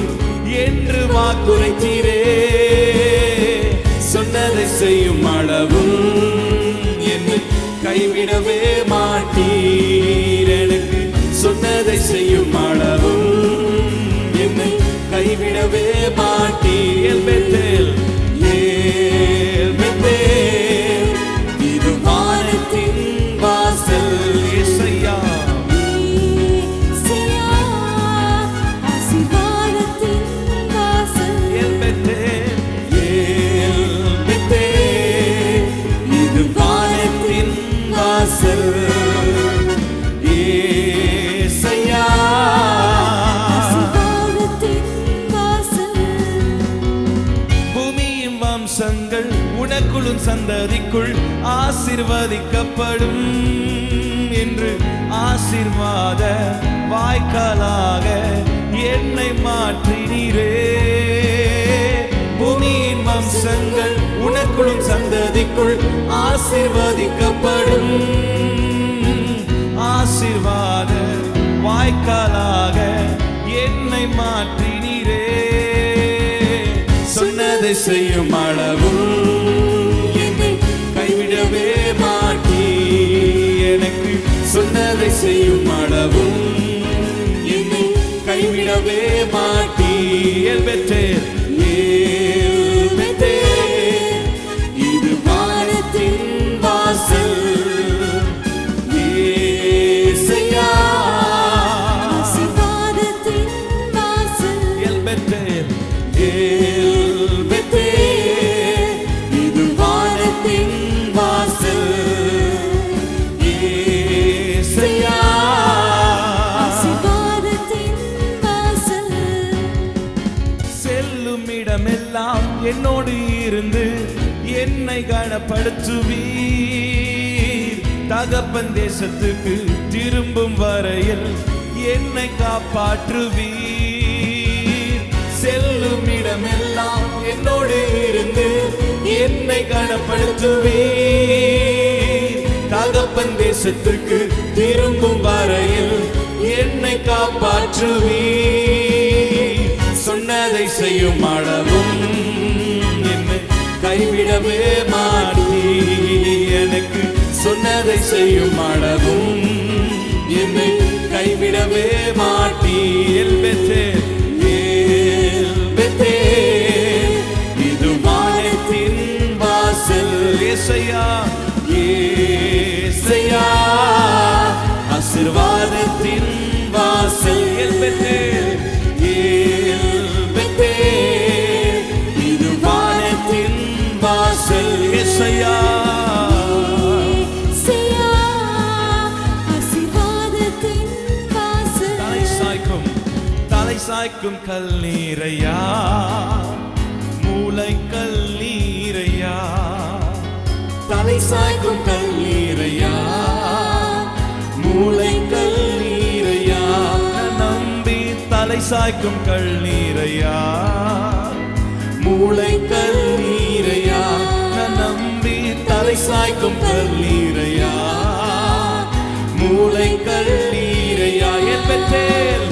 என்று வாக்குரைத்தீரே. சொன்னதை செய்யும் அளவும் என்னை கைவிடவே மாட்டீர். எனக்கு சொன்னதை செய்யும் அளவும் என்னை கைவிடவே மாட்டீர். பெத்தேல், ஏல்மெத்தேல், இது வானத்தின் வாசல். வாசல் ஏசையா. பூமியின் வம்சங்கள் உனக்குள்ளும் சந்ததிக்குள் ஆசீர்வதிக்கப்படும் என்று ஆசீர்வாத வாய்க்காலாக என்னை மாற்றினீரே. பூமியின் வம்சங்கள் உனக்குள்ளும் சந்ததிக்குள் ஆசீர்வதிக்கப்படும் ஆசீர்வாத வாய்க்காலாக என்னை மாற்றினீரே. சொன்னதை செய்யும் அளவும் என்னை கைவிடவே மாட்டீ. எனக்கு சொன்னதை செய்யும் அளவும் என்னை கைவிடவே மாட்டீ. எல்பெத்தேல் இது வானத்தின் வாசல் ஏசையா. எல்பெத்தேல் இது வானத்தின் வாசல் ஏசையா. செல்லும் இடமெல்லாம் என்னோடு இருந்து என்னை கனப்படுத்துவீர். தகப்பன் தேசத்துக்கு திரும்பும் வரையில் என்னை காப்பாற்றுவீர். செல்லும் இடமெல்லாம் என்னோடு இருந்து என்னை கனப்படுத்துவீர். தகப்பன் தேசத்துக்கு திரும்பும் வரையில் என்னை காப்பாற்றுவீர். சொன்னதை செய்யும் அளவும் என்னை கைவிடவே மாட்டீ. எனக்கு சொன்னதை செய்யும் அளவும் என்னை கைவிடவே மாட்டீ. எல்பெத்தேல் இது வானத்தின் வாசல் ஏசையா. ஏசையா ஆசீர்வாதத்தின் வாசல். எல்பெத்தேல் இது வானத்தின் வாசல் ஏசையா. தலை சாய்க்கும் கல்லீரையா, மூளை கல்லீரையா. தலை சாய்க்கும் கல்லீரையா, மூளை கல்லீரையா. நம்பி தலை சாய்க்கும் கல்லீரையா, மூளை கல்லீரையா. நம்பி தலை சாய்க்கும் கல்லீரையா, மூளை கல்லீரையா. எல்பெத்தேல்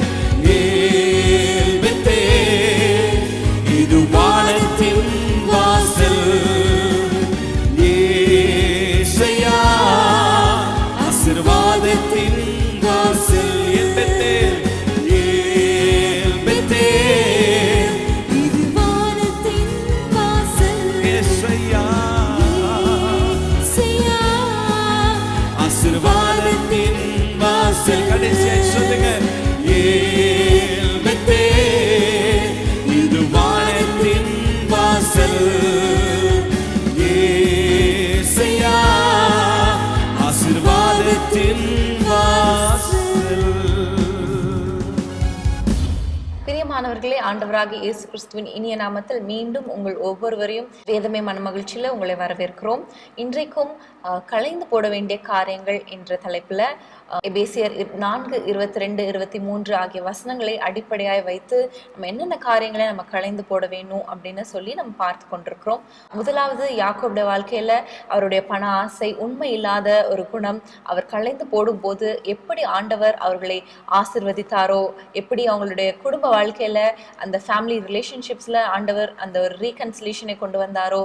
இது வானத்தின் வாசல் ஏசையா. ஆசீர்வாதத்தின் வாசல். எல்பெத்தேல் இது வானத்தின் வாசல் ஏசையா. ஆசீர்வாதத்தின் வாசல். கடைசியாய் சொல்லுங்க இது வானத்தின் வாசல் ஏசையா. ஆசீர்வாதத்தின் வாசல். பிரியமானவர்களே, ஆண்டவராகிய இயேசு கிறிஸ்துவின் இனிய நாமத்தில் மீண்டும் உங்கள் ஒவ்வொருவரையும் வேதமே மனமகிழ்ச்சியில் உங்களை வரவேற்கிறோம். இன்றைக்கும் களைந்து போட வேண்டிய காரியங்கள் என்ற தலைப்பில் எபேசியர் 4:22-23 ஆகிய வசனங்களை அடிப்படையாய் வைத்து நம்ம என்னென்ன காரியங்களை நம்ம களைந்து போட வேணும் அப்படின்னு சொல்லி நம்ம பார்த்து கொண்டிருக்கிறோம். முதலாவது, யாக்கோபுடைய வாழ்க்கையில அவருடைய பண ஆசை, உண்மை இல்லாத ஒரு குணம் அவர் களைந்து போடும்போது எப்படி ஆண்டவர் அவர்களை ஆசிர்வதித்தாரோ, எப்படி அவங்களுடைய குடும்ப வாழ்க்கையில அந்த ஃபேமிலி ரிலேஷன்ஷிப்ஸ்ல ஆண்டவர் அந்த ஒரு ரீகன்சிலேஷனை கொண்டு வந்தாரோ,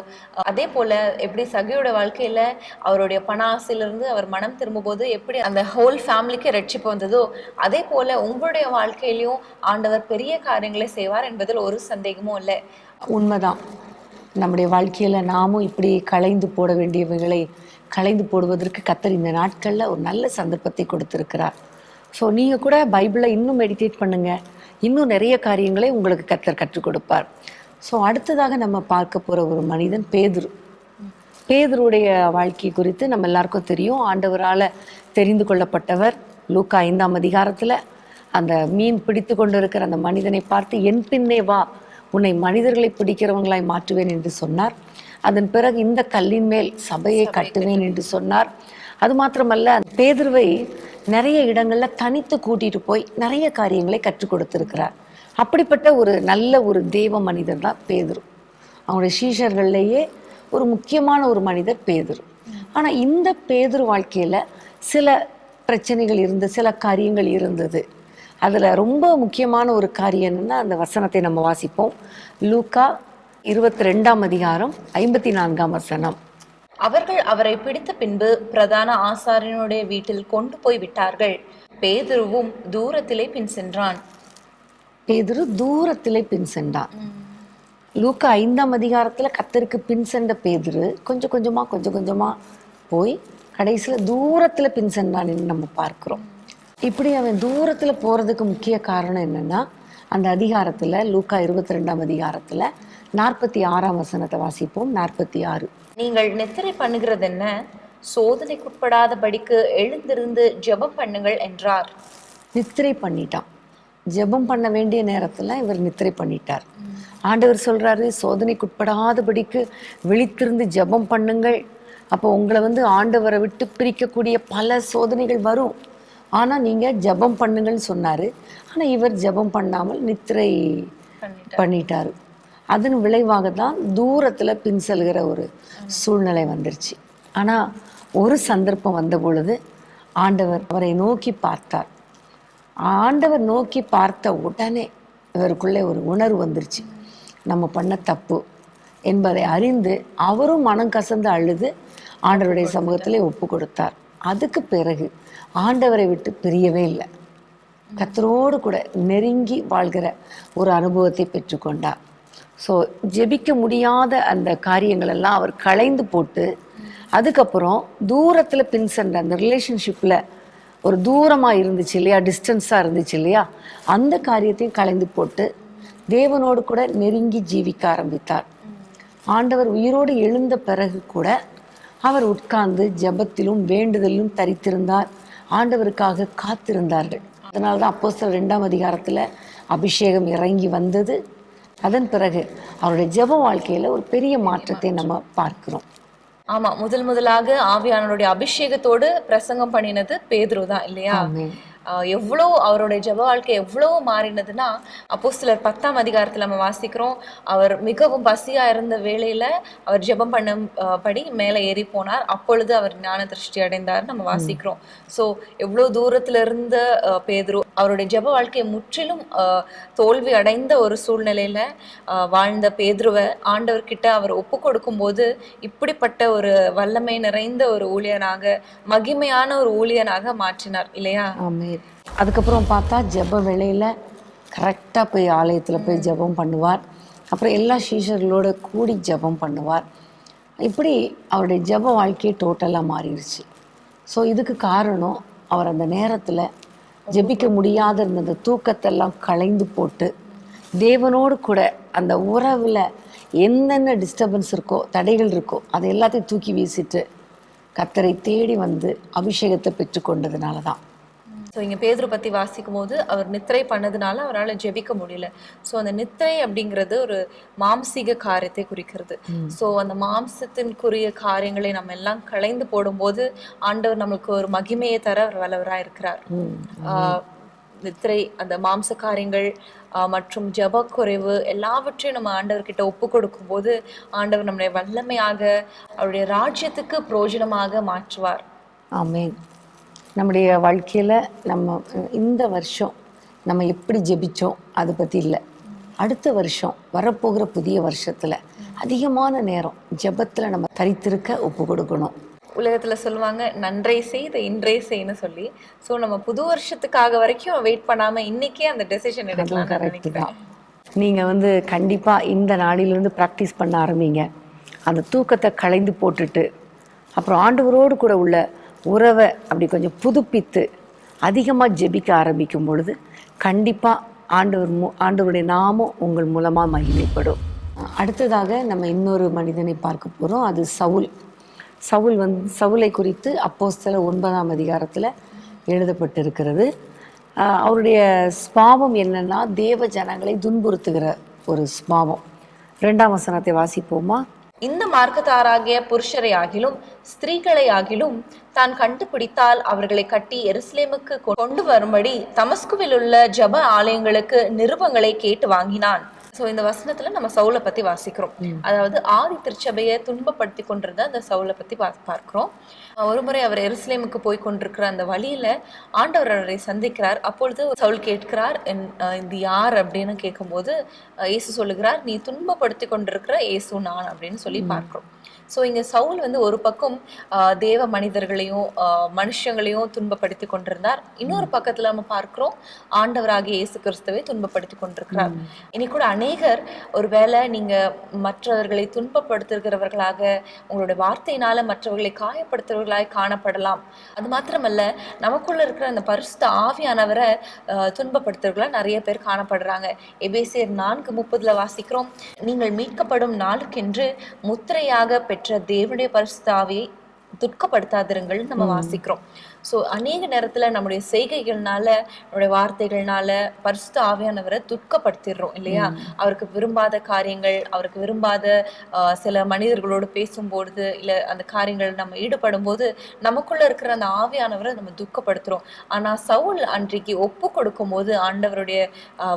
அதே போல எப்படி சகையோட வாழ்க்கையில அவருடைய பண ஆசையிலிருந்து அவர் மனம் திரும்பும் போது எப்படி அந்த ஹோல் ஃபேமிலிக்கு ரட்சிப்பு வந்ததோ, அதே போல உங்களுடைய வாழ்க்கையிலையும் ஆண்டவர் பெரிய காரியங்களை செய்வார் என்பதில் ஒரு சந்தேகமும் இல்லை. உண்மைதான். நம்முடைய வாழ்க்கையில நாமும் இப்படி களைந்து போட வேண்டியவைகளை களைந்து போடுவதற்கு கர்த்தர் இந்த நாட்களில் ஒரு நல்ல சந்தர்ப்பத்தை கொடுத்திருக்கிறார். ஸோ நீங்கள் கூட பைபிளை இன்னும் மெடிடேட் பண்ணுங்க, இன்னும் நிறைய காரியங்களை உங்களுக்கு கர்த்தர் கற்றுக் கொடுப்பார். ஸோ அடுத்ததாக நம்ம பார்க்க போகிற ஒரு மனிதன் பேதுரு. பேதுருடைய வாழ்க்கை குறித்து நம்ம எல்லாருக்கும் தெரியும். ஆண்டவரால் தெரிந்து கொள்ளப்பட்டவர். லூக்கா 5ஆம் அதிகாரத்தில் அந்த மீன் பிடித்து கொண்டு இருக்கிற அந்த மனிதனை பார்த்து, என் பின்னே வா, உன்னை மனிதர்களை பிடிக்கிறவங்களாய் மாற்றுவேன் என்று சொன்னார். அதன் பிறகு இந்த கல்லின் மேல் சபையை கட்டுவேன் என்று சொன்னார். அது மாத்திரமல்ல, பேதுருவை நிறைய இடங்களில் தனித்து கூட்டிட்டு போய் நிறைய காரியங்களை கற்றுக் கொடுத்திருக்கிறார். அப்படிப்பட்ட ஒரு நல்ல ஒரு தேவ மனிதர் தான் பேதுரு. அவங்களுடைய சீஷர்கள்லேயே ஒரு முக்கியமான ஒரு மனிதர் பேதுரு. ஆனால் இந்த பேதுரு வாழ்க்கையில் சில பிரச்சனைகள் இருந்தது, சில காரியங்கள் இருந்தது. அதில் ரொம்ப முக்கியமான ஒரு காரியம் என்னன்னா, அந்த வசனத்தை நம்ம வாசிப்போம். லூக்கா 22ஆம் அதிகாரம் 54ஆம் வசனம். அவர்கள் அவரை பிடித்த பின்பு பிரதான ஆசாரியனுடைய வீட்டில் கொண்டு போய் விட்டார்கள். பேதுருவும் தூரத்திலே பின் சென்றான். பேதுரு தூரத்திலே பின் சென்றான். லூக்கா 5ஆம் அதிகாரத்தில் கர்த்தருக்கு பின் சென்ற பேதுரு கொஞ்சம் கொஞ்சமாக போய் கடைசியில் தூரத்தில் பின் சென்றான் என்று நம்ம பார்க்குறோம். இப்படி அவன் தூரத்தில் போகிறதுக்கு முக்கிய காரணம் என்னென்னா, அந்த அதிகாரத்தில் லூக்கா 22ஆம் அதிகாரத்தில் 46ஆம் வசனத்தை வாசிப்போம். 46. நீங்கள் நித்திரை பண்ணுகிறது என்ன? சோதனைக்குட்படாதபடிக்கு எழுந்திருந்து ஜெபம் பண்ணுங்கள் என்றார். நித்திரை பண்ணிட்டான். ஜெபம் பண்ண வேண்டிய நேரத்தில் இவர் நித்திரை பண்ணிட்டார். ஆண்டவர் சொல்கிறாரு, சோதனைக்குட்படாதபடிக்கு விழித்திருந்து ஜெபம் பண்ணுங்கள். அப்போ உங்களை ஆண்டவரை விட்டு பிரிக்கக்கூடிய பல சோதனைகள் வரும், ஆனால் நீங்கள் ஜெபம் பண்ணுங்கள்னு சொன்னார். ஆனால் இவர் ஜெபம் பண்ணாமல் நித்திரை பண்ணிட்டார். அதன் விளைவாக தான் தூரத்தில் பின் செல்கிற ஒரு சூழ்நிலை வந்துருச்சு. ஆனால் ஒரு சந்தர்ப்பம் வந்த பொழுது ஆண்டவர் அவரை நோக்கி பார்த்தார். ஆண்டவர் நோக்கி பார்த்த உடனே இவருக்குள்ளே ஒரு உணர்வு வந்துருச்சு, நம்ம பண்ண தப்பு என்பதை அறிந்து அவரும் மனம் கசந்து அழுது ஆண்டவருடைய சமூகத்திலே ஒப்பு கொடுத்தார். அதுக்கு பிறகு ஆண்டவரை விட்டு பிரியவே இல்லை. கர்த்தரோடு கூட நெருங்கி வாழ்கிற ஒரு அனுபவத்தை பெற்றுக்கொண்டார். ஸோ ஜெபிக்க முடியாத அந்த காரியங்கள் எல்லாம் அவர் களைந்து போட்டு, அதுக்கப்புறம் தூரத்தில் பின் சென்ற அந்த ரிலேஷன்ஷிப்பில் ஒரு தூரமாக இருந்துச்சு இல்லையா, டிஸ்டன்ஸாக இருந்துச்சு இல்லையா, அந்த காரியத்தையும் களைந்து போட்டு தேவனோடு கூட நெருங்கி ஜீவிக்க ஆரம்பித்தார். ஆண்டவர் உயிரோடு எழுந்த பிறகு கூட அவர் உட்கார்ந்து ஜெபத்திலும் வேண்டுதலிலும் தரித்திருந்தார். ஆண்டவருக்காக காத்திருந்தார்கள். அதனால தான் அப்போஸ்தலர் 2ஆம் அதிகாரத்தில் அபிஷேகம் இறங்கி வந்தது. அதன் பிறகு அவருடைய ஜெப வாழ்க்கையில் ஒரு பெரிய மாற்றத்தை நம்ம பார்க்கிறோம். ஆமா, முதலாக ஆவியானவருடைய அபிஷேகத்தோடு பிரசங்கம் பண்ணினது பேதுரு தான் இல்லையா? எவ்வளோ அவருடைய ஜெப வாழ்க்கை எவ்வளோ மாறினதுன்னா, அப்போஸ்தலர் 10ஆம் அதிகாரத்தில் நம்ம வாசிக்கிறோம், அவர் மிகவும் பசியா இருந்த வேளையில அவர் ஜெபம் பண்ணும்படி மேலே ஏறி போனார். அப்பொழுது அவர் ஞான திருஷ்டி அடைந்தார் நம்ம வாசிக்கிறோம். ஸோ எவ்வளோ தூரத்துல இருந்த பேதுரு அவருடைய ஜெப வாழ்க்கையை முற்றிலும் தோல்வி அடைந்த ஒரு சூழ்நிலையில வாழ்ந்த பேதுருவை ஆண்டவர்கிட்ட அவர் ஒப்பு கொடுக்கும் போது இப்படிப்பட்ட ஒரு வல்லமை நிறைந்த ஒரு ஊழியனாக, மகிமையான ஒரு ஊழியனாக மாற்றினார் இல்லையா? அதுக்கப்புறம் பார்த்தா ஜெப வேளையில் கரெக்டாக போய் ஆலயத்தில் போய் ஜெபம் பண்ணுவார். அப்புறம் எல்லா சீஷர்களோட கூடி ஜெபம் பண்ணுவார். இப்படி அவருடைய ஜெப வாழ்க்கையை டோட்டலாக மாறிடுச்சு. ஸோ இதுக்கு காரணம், அவர் அந்த நேரத்தில் ஜெபிக்க முடியாத இருந்த அந்த தூக்கத்தெல்லாம் களைந்து போட்டு தேவனோடு கூட அந்த உறவில் என்னென்ன டிஸ்டர்பன்ஸ் இருக்கோ, தடைகள் இருக்கோ, அதை எல்லாத்தையும் தூக்கி வீசிட்டு கர்த்தரை தேடி வந்து அபிஷேகத்தை பெற்றுக்கொண்டதுனால தான். ஸோ இங்கே பேதுரு பற்றி வாசிக்கும் போது அவர் நித்திரை பண்ணதுனால அவரால் ஜெபிக்க முடியல. ஸோ அந்த நித்திரை அப்படிங்கிறது ஒரு மாம்சீக காரியத்தை குறிக்கிறது. ஸோ அந்த மாம்சத்தின்குரிய காரியங்களை நம்ம எல்லாம் களைந்து போடும்போது ஆண்டவர் நமக்கு ஒரு மகிமையை தர அவர் வல்லவராக இருக்கிறார். நித்திரை, அந்த மாம்ச காரியங்கள் மற்றும் ஜெப குறைவு எல்லாவற்றையும் நம்ம ஆண்டவர்கிட்ட ஒப்பு கொடுக்கும் போது ஆண்டவர் நம்மளை வல்லமையாக அவருடைய ராஜ்யத்துக்கு பிரயோஜனமாக மாற்றுவார். ஆமென். நம்முடைய வாழ்க்கையில் நம்ம இந்த வருஷம் நம்ம எப்படி ஜெபிச்சோம் அதை பற்றி இல்லை, அடுத்த வருஷம் வரப்போகிற புதிய வருஷத்தில் அதிகமான நேரம் ஜெபத்தில் நம்ம தரித்திருக்க ஒப்பு கொடுக்கணும். உலகத்தில் சொல்லுவாங்க, நன்றை செய்த இன்றே செய்யன்னு சொல்லி. ஸோ நம்ம புது வருஷத்துக்காக வரைக்கும் வெயிட் பண்ணாமல் இன்றைக்கே அந்த டெசிஷன் எடுக்கலாம். கரெக்டு தான். நீங்கள் கண்டிப்பாக இந்த நாளிலிருந்து ப்ராக்டிஸ் பண்ண ஆரம்பிங்க. அந்த தூக்கத்தை களைந்து போட்டுட்டு அப்புறம் ஆண்டவரோடு கூட உள்ள உறவை அப்படி கொஞ்சம் புதுப்பித்து அதிகமாக ஜெபிக்க ஆரம்பிக்கும் பொழுது கண்டிப்பாக ஆண்டவருடைய நாமம் உங்கள் மூலமாக மகிமைப்படும். அடுத்ததாக நம்ம இன்னொரு மனிதனை பார்க்க போகிறோம். அது சவுல். சவுலை குறித்து அப்போஸ்தலர் 9ஆம் அதிகாரத்தில் எழுதப்பட்டிருக்கிறது. அவருடைய ஸ்பாவம் என்னன்னா, தேவ ஜனங்களை துன்புறுத்துகிற ஒரு ஸ்பாவம். 2ஆம் வசனத்தை வாசிப்போமா? இந்த மார்க்கத்தாராகிய புருஷரை ஆகிலும் ஸ்திரீகளை ஆகிலும் தான் கண்டுபிடித்தால் அவர்களை கட்டி எருசலேமுக்கு கொண்டு வரும்படி தமஸ்குவில் உள்ள ஜப ஆலயங்களுக்கு நிருபங்களை கேட்டு வாங்கினான். சோ இந்த வசனத்துல நம்ம சவுலை பத்தி வாசிக்கிறோம். அதாவது ஆதி திருச்சபையை துன்பப்படுத்தி கொண்டிருந்த அந்த சவுலை பத்தி பார்க்கிறோம். ஒருமுறை அவர் எருசலேமுக்கு போய் கொண்டிருக்கிற அந்த வழியில ஆண்டவர் அவரை சந்திக்கிறார். அப்பொழுது சவுல் கேட்கிறார், இது யார் அப்படின்னு கேட்கும்போது இயேசு சொல்லுகிறார், நீ துன்பப்படுத்தி கொண்டிருக்கிற இயேசு நான் அப்படின்னு சொல்லி பார்க்கிறோம். ஸோ இங்கே சவுல் வந்து ஒரு பக்கம் தேவ மனிதர்களையும் மனுஷங்களையும் துன்பப்படுத்தி கொண்டிருந்தார். இன்னொரு பக்கத்தில் நம்ம பார்க்கிறோம் ஆண்டவராகிய இயேசு கிறிஸ்துவை துன்பப்படுத்தி கொண்டிருக்கிறார். இனி கூட அநேகர் ஒருவேளை நீங்கள் மற்றவர்களை துன்பப்படுத்துகிறவர்களாக, உங்களுடைய வார்த்தையினால மற்றவர்களை காயப்படுத்துகிறவர்களாக காணப்படலாம். அது மாத்திரமல்ல, நமக்குள்ள இருக்கிற அந்த பரிசுத்த ஆவியானவரை துன்பப்படுத்துறவர்களாக நிறைய பேர் காணப்படுறாங்க. எபேசியர் 4:30 வாசிக்கிறோம், நீங்கள் மீட்கப்படும் நாளுக்கென்று முத்திரையாக பெற்ற தேவனுடைய பரிசுத்த ஆவியை துக்கப்படுத்தாதிருங்கள் நம்ம வாசிக்கிறோம். ஸோ அநேக நேரத்தில் நம்முடைய செய்கைகள்னால, நம்முடைய வார்த்தைகள்னால பரிசுத்த ஆவியானவரை துக்கப்படுத்திடுறோம் இல்லையா? அவருக்கு விரும்பாத காரியங்கள், அவருக்கு விரும்பாத சில மனிதர்களோடு பேசும்பொழுது, இல்லை அந்த காரியங்கள் நம்ம ஈடுபடும் போது நமக்குள்ள இருக்கிற அந்த ஆவியானவரை நம்ம துக்கப்படுத்துறோம். ஆனால் சவுல் அன்றைக்கு ஒப்பு கொடுக்கும் போது, ஆண்டவருடைய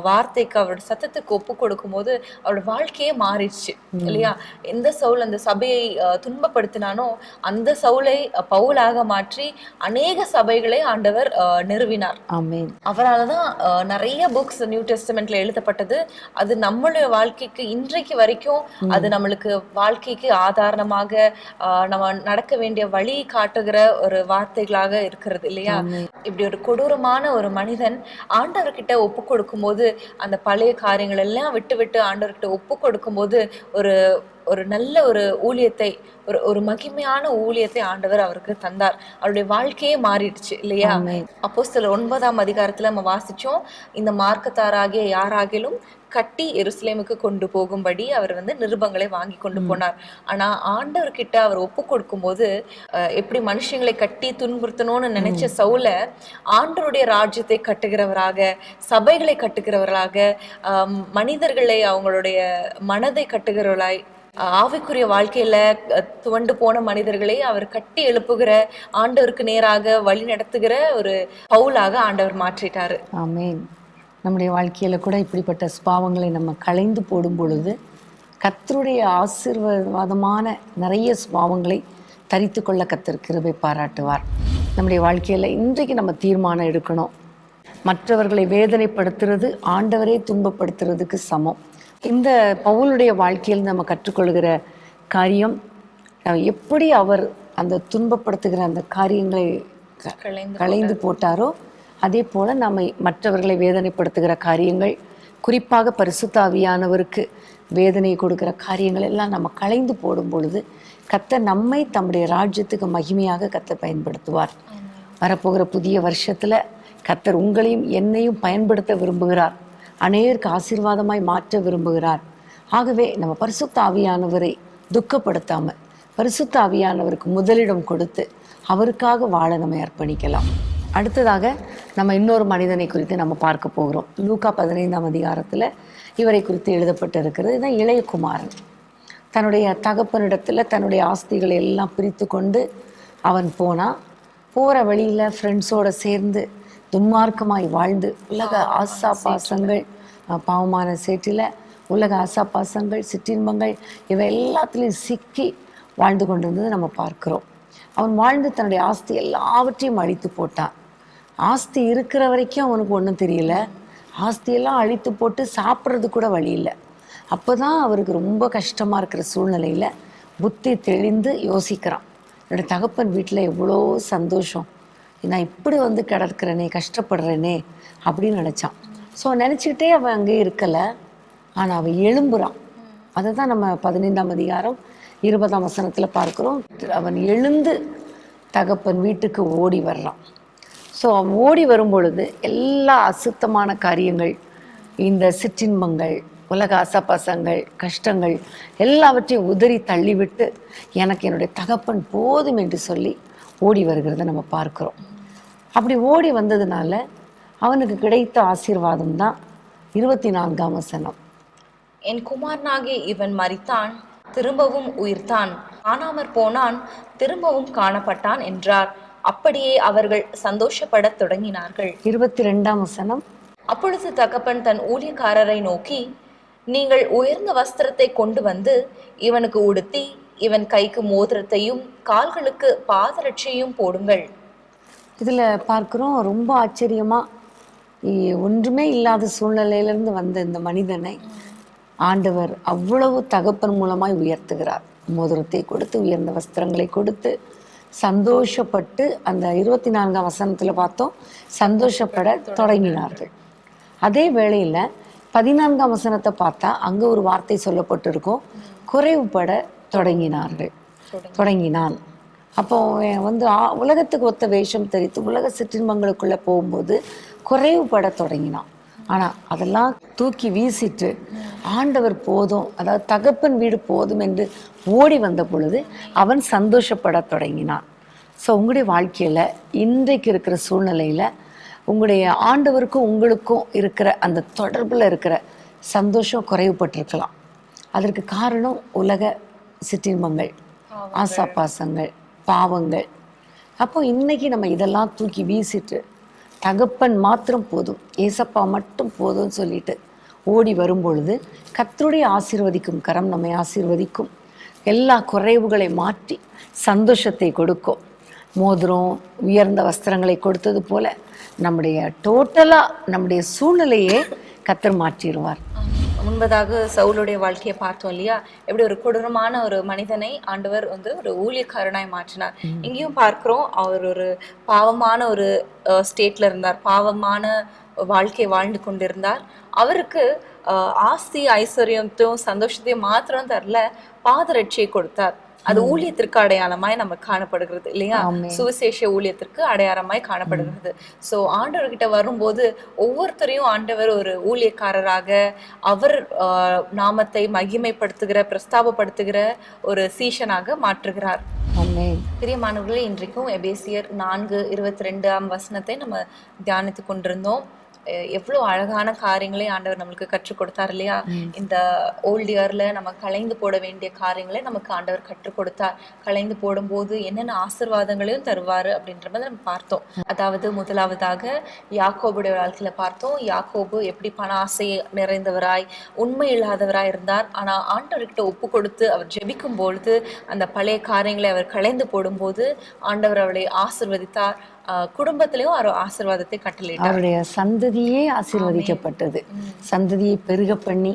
வார்த்தைக்கு, அவருடைய சத்தத்துக்கு ஒப்பு கொடுக்கும் போது அவரோட வாழ்க்கையே மாறிடுச்சு இல்லையா? எந்த சவுல் அந்த சபையை துன்பப்படுத்தினானோ அந்த சவுலை பவுலாக மாற்றி அநேக சபைகளை ஆண்டவர் நிறுவினார். ஆமென். அவரால்தான் நிறைய புக்ஸ் நியூ டெஸ்டமெண்ட்ல எழுதப்பட்டது. அது நம்மளுடைய வாழ்க்கைக்கு இன்றைக்கு வரைக்கும் அது நம்மளுக்கு வாழ்க்கைக்கு ஆதாரணமாக, நம்ம நடக்க வேண்டிய வழி காட்டுகிற ஒரு வார்த்தைகளாக இருக்கிறது இல்லையா? இப்படி ஒரு கொடூரமான ஒரு மனிதன் ஆண்டவர்கிட்ட ஒப்பு கொடுக்கும் போது, அந்த பழைய காரியங்கள் எல்லாம் விட்டு விட்டு ஆண்டவர்கிட்ட ஒப்பு கொடுக்கும் போது ஒரு நல்ல ஒரு ஊழியத்தை, ஒரு மகிமையான ஊழியத்தை ஆண்டவர் அவருக்கு தந்தார். அவருடைய வாழ்க்கையே மாறிடுச்சு இல்லையா? அப்போஸ்தலர் 9ஆம் அதிகாரத்துல நம்ம வாசிச்சோம், இந்த மார்க்கத்தாராகிய யாராகிலும் கட்டி எருசலேமுக்கு கொண்டு போகும்படி அவர் வந்து நிருபங்களை வாங்கி கொண்டு போனார். ஆனா ஆண்டவர்கிட்ட அவர் ஒப்பு கொடுக்கும் போது, எப்படி மனுஷங்களை கட்டி துன்புறுத்தணும்னு நினைச்ச சவுல ஆண்டவருடைய ராஜ்யத்தை கட்டுகிறவராக, சபைகளை கட்டுகிறவர்களாக, மனிதர்களை அவங்களுடைய மனதை கட்டுகிறவர்களாய், ஆவிக்குரிய வாழ்க்கையில துவண்டு போன மனிதர்களை அவர் கட்டி எழுப்புகிற, ஆண்டவருக்கு நேராக வழி நடத்துகிற ஒரு பவுலாக ஆண்டவர் மாற்றிட்டாரு. ஆமென். நம்முடைய வாழ்க்கையில கூட இப்படிப்பட்ட ஸ்பாவங்களை நம்ம களைந்து போடும் பொழுது கர்த்தருடைய ஆசீர்வாதமான நிறைய ஸ்பாவங்களை தரித்து கொள்ள கர்த்தர் கிருபை பாராட்டுவார். நம்முடைய வாழ்க்கையில இன்றைக்கு நம்ம தீர்மானம் எடுக்கணும். மற்றவர்களை வேதனைப்படுத்துறது ஆண்டவரே துன்பப்படுத்துறதுக்கு சமம். இந்த பவுலுடைய வாழ்க்கையில் நம்ம கற்றுக்கொள்கிற காரியம், எப்படி அவர் அந்த துன்பப்படுத்துகிற அந்த காரியங்களை களைந்து போட்டாரோ, அதே போல் நம்ம மற்றவர்களை வேதனைப்படுத்துகிற காரியங்கள், குறிப்பாக பரிசுத்த ஆவியானவருக்கு வேதனை கொடுக்கிற காரியங்கள் எல்லாம் நம்ம களைந்து போடும் பொழுது கர்த்தர் நம்மை தம்முடைய ராஜ்யத்துக்கு மகிமையாக கர்த்தர் பயன்படுத்துவார். வரப்போகிற புதிய வருஷத்தில் கர்த்தர் உங்களையும் என்னையும் பயன்படுத்த விரும்புகிறார். அநேகருக்கு ஆசீர்வாதமாய் மாற்ற விரும்புகிறார். ஆகவே நம்ம பரிசுத்த ஆவியானவரை துக்கப்படுத்தாமல், பரிசுத்த ஆவியானவருக்கு முதலிடம் கொடுத்து அவருக்காக வாழ நம்ம அர்ப்பணிக்கலாம். அடுத்ததாக நம்ம இன்னொரு மனிதனை குறித்து நம்ம பார்க்க போகிறோம். லூக்கா 15ஆம் அதிகாரத்தில் இவரை குறித்து எழுதப்பட்டிருக்கிறது. இதுதான் இளைய குமாரன். தன்னுடைய தகப்பனிடத்தில் தன்னுடைய ஆஸ்திகளை எல்லாம் பிரித்து கொண்டு அவன் போனான். போகிற வழியில் ஃப்ரெண்ட்ஸோடு சேர்ந்து துன்மார்க்கமாய் வாழ்ந்து உலக ஆசா பாசங்கள், பாவமான சேற்றில் உலக ஆசா பாசங்கள், சிற்றின்பங்கள் இவை எல்லாத்துலேயும் சிக்கி வாழ்ந்து கொண்டிருந்தது நம்ம பார்க்குறோம். அவன் வாழ்ந்து தன்னுடைய ஆஸ்தி எல்லாவற்றையும் அழித்து போட்டான். ஆஸ்தி இருக்கிற வரைக்கும் அவனுக்கு ஒன்றும் தெரியல. ஆஸ்தியெல்லாம் அழித்து போட்டு சாப்பிட்றது கூட வழி இல்லை. அப்போ தான் அவருக்கு ரொம்ப கஷ்டமாக இருக்கிற சூழ்நிலையில் புத்தி தெளிந்து யோசிக்கிறான், என்னோடய தகப்பன் வீட்டில் எவ்வளோ சந்தோஷம், நான் இப்படி வந்து கிடக்கிறேனே, கஷ்டப்படுறேனே அப்படின்னு நினச்சான். ஸோ நினச்சிக்கிட்டே அவன் அங்கே இருக்கலை. ஆனால் அவன் எழும்புறான். அதை தான் நம்ம 15ஆம் அதிகாரம் 20ஆம் வசனத்தில் பார்க்குறோம். அவன் எழுந்து தகப்பன் வீட்டுக்கு ஓடி வர்றான். ஸோ அவன் ஓடி வரும் பொழுது எல்லா அசுத்தமான காரியங்கள், இந்த சிற்றின்பங்கள், உலக ஆசாபாசங்கள், கஷ்டங்கள் எல்லாவற்றையும் உதறி தள்ளிவிட்டு எனக்கு என்னுடைய தகப்பன் போதும் என்று சொல்லி ஓடி வருகிறத நம்ம பார்க்கிறோம். அப்படி ஓடி வந்ததுனால அவனுக்கு கிடைத்த ஆசீர்வாதம் தான் 24ஆம் வசனம். என் குமாரனாகிய இவன் மரித்தான், திரும்பவும் உயிர்த்தான், காணாமற் போனான், திரும்பவும் காணப்பட்டான் என்றார். அப்படியே அவர்கள் சந்தோஷப்படத் தொடங்கினார்கள். 22ஆம் வசனம். அப்பொழுது தகப்பன் தன் ஊழியக்காரரை நோக்கி, நீங்கள் உயர்ந்த வஸ்திரத்தை கொண்டு வந்து இவனுக்கு உடுத்தி இவன் கைக்கு மோதிரத்தையும் கால்களுக்கு பாதரட்சையும் போடுங்கள். இதில் பார்க்குறோம், ரொம்ப ஆச்சரியமாக ஒன்றுமே இல்லாத சூழ்நிலையிலிருந்து வந்த இந்த மனிதனை ஆண்டவர் அவ்வளவு தகப்பன் மூலமாய் உயர்த்துகிறார். மோதிரத்தை கொடுத்து, உயர்ந்த வஸ்திரங்களை கொடுத்து, சந்தோஷப்பட்டு, அந்த 24ஆம் வசனத்தில் பார்த்தோம், சந்தோஷப்பட தொடங்கினார்கள். அதே வேளையில் 14ஆம் வசனத்தை பார்த்தா அங்கே ஒரு வார்த்தை சொல்லப்பட்டிருக்கும், குறைவுபட தொடங்கினான். அப்போ உலகத்துக்கு ஒத்த வேஷம் தரித்து உலக சிற்றின்பங்களுக்குள்ளே போகும்போது குறைவுபட தொடங்கினான். ஆனால் அதெல்லாம் தூக்கி வீசிட்டு ஆண்டவர் போதும், அதாவது தகப்பன் வீடு போதும் என்று ஓடி வந்த பொழுது அவன் சந்தோஷப்பட தொடங்கினான். ஸோ உங்களுடைய வாழ்க்கையில் இன்றைக்கு இருக்கிற சூழ்நிலையில் உங்களுடைய ஆண்டவருக்கும் உங்களுக்கும் இருக்கிற அந்த தொடர்பில் இருக்கிற சந்தோஷம் குறைவுபட்டிருக்கலாம். அதற்கு காரணம் உலக சிற்றின்பங்கள், ஆசாபாசங்கள், பாவங்கள். அப்போ இன்னைக்கு நம்ம இதெல்லாம் தூக்கி வீசிட்டு தகப்பன் மாத்திரம் போதும், ஏசப்பா மட்டும் போதும்னு சொல்லிட்டு ஓடி வரும்பொழுது கர்த்தருடைய ஆசீர்வதிக்கும் கரம் நம்மை ஆசீர்வதிக்கும். எல்லா குறைவுகளை மாற்றி சந்தோஷத்தை கொடுக்கும். மோதிரம், உயர்ந்த வஸ்திரங்களை கொடுத்தது போல நம்முடைய நம்முடைய சூழ்நிலையே கர்த்தர் மாற்றிடுவார். முன்பதாக சவுலுடைய வாழ்க்கையை பார்த்தோம் இல்லையா, எப்படி ஒரு கொடூரமான ஒரு மனிதனை ஆண்டவர் ஒரு ஊழியக்காரனாய் மாற்றினார். இங்கேயும் பார்க்கிறோம், அவர் ஒரு பாவமான ஒரு ஸ்டேட்ல இருந்தார், பாவமான வாழ்க்கை வாழ்ந்து கொண்டிருந்தார். அவருக்கு ஆஸ்தி ஐஸ்வர்யத்தையும் சந்தோஷத்தையும் மாத்திரம் தரல, பாதரட்சியை கொடுத்தார். அது ஊழியத்திற்கு அடையாளமாய் நம்ம காணப்படுகிறது இல்லையா, சுவிசேஷ ஊழியத்திற்கு அடையாளமாய் காணப்படுகிறது. சோ ஆண்டவர்கிட்ட வரும்போது ஒவ்வொருத்தரையும் ஆண்டவர் ஒரு ஊழியக்காரராக, அவர் நாமத்தை மகிமைப்படுத்துகிற, பிரஸ்தாபப்படுத்துகிற ஒரு சீஷனாக மாற்றுகிறார். பிரியமானவர்களே, இன்றைக்கும் எபேசியர் 4:22ஆம் வசனத்தை நம்ம தியானித்து கொண்டிருந்தோம். எவ்வளோ அழகான காரியங்களை ஆண்டவர் நம்மளுக்கு கற்றுக் கொடுத்தார் இல்லையா. இந்த ஓல்ட் இயர்ல நம்ம கலைந்து போட வேண்டிய காரியங்களை நமக்கு ஆண்டவர் கற்றுக் கொடுத்தார். கலைந்து போடும்போது என்னென்ன ஆசீர்வாதங்களையும் தருவாரு அப்படின்ற மாதிரி நம்ம பார்த்தோம். அதாவது முதலாவதாக யாக்கோபுடைய வாழ்க்கையில பார்த்தோம். யாக்கோபு எப்படி பண ஆசை நிறைந்தவராய், உண்மை இல்லாதவராய் இருந்தார். ஆனா ஆண்டவர்கிட்ட ஒப்பு கொடுத்து அவர் ஜெபிக்கும் பொழுது அந்த பழைய காரியங்களை அவர் கலைந்து போடும்போது ஆண்டவர் அவரை ஆசீர்வதித்தார். குடும்பத்திலையும் அவர் ஆசீர்வாதத்தை கட்டளையிட்டார். அவருடைய சந்ததியே ஆசீர்வதிக்கப்பட்டது. சந்ததியை பெருக பண்ணி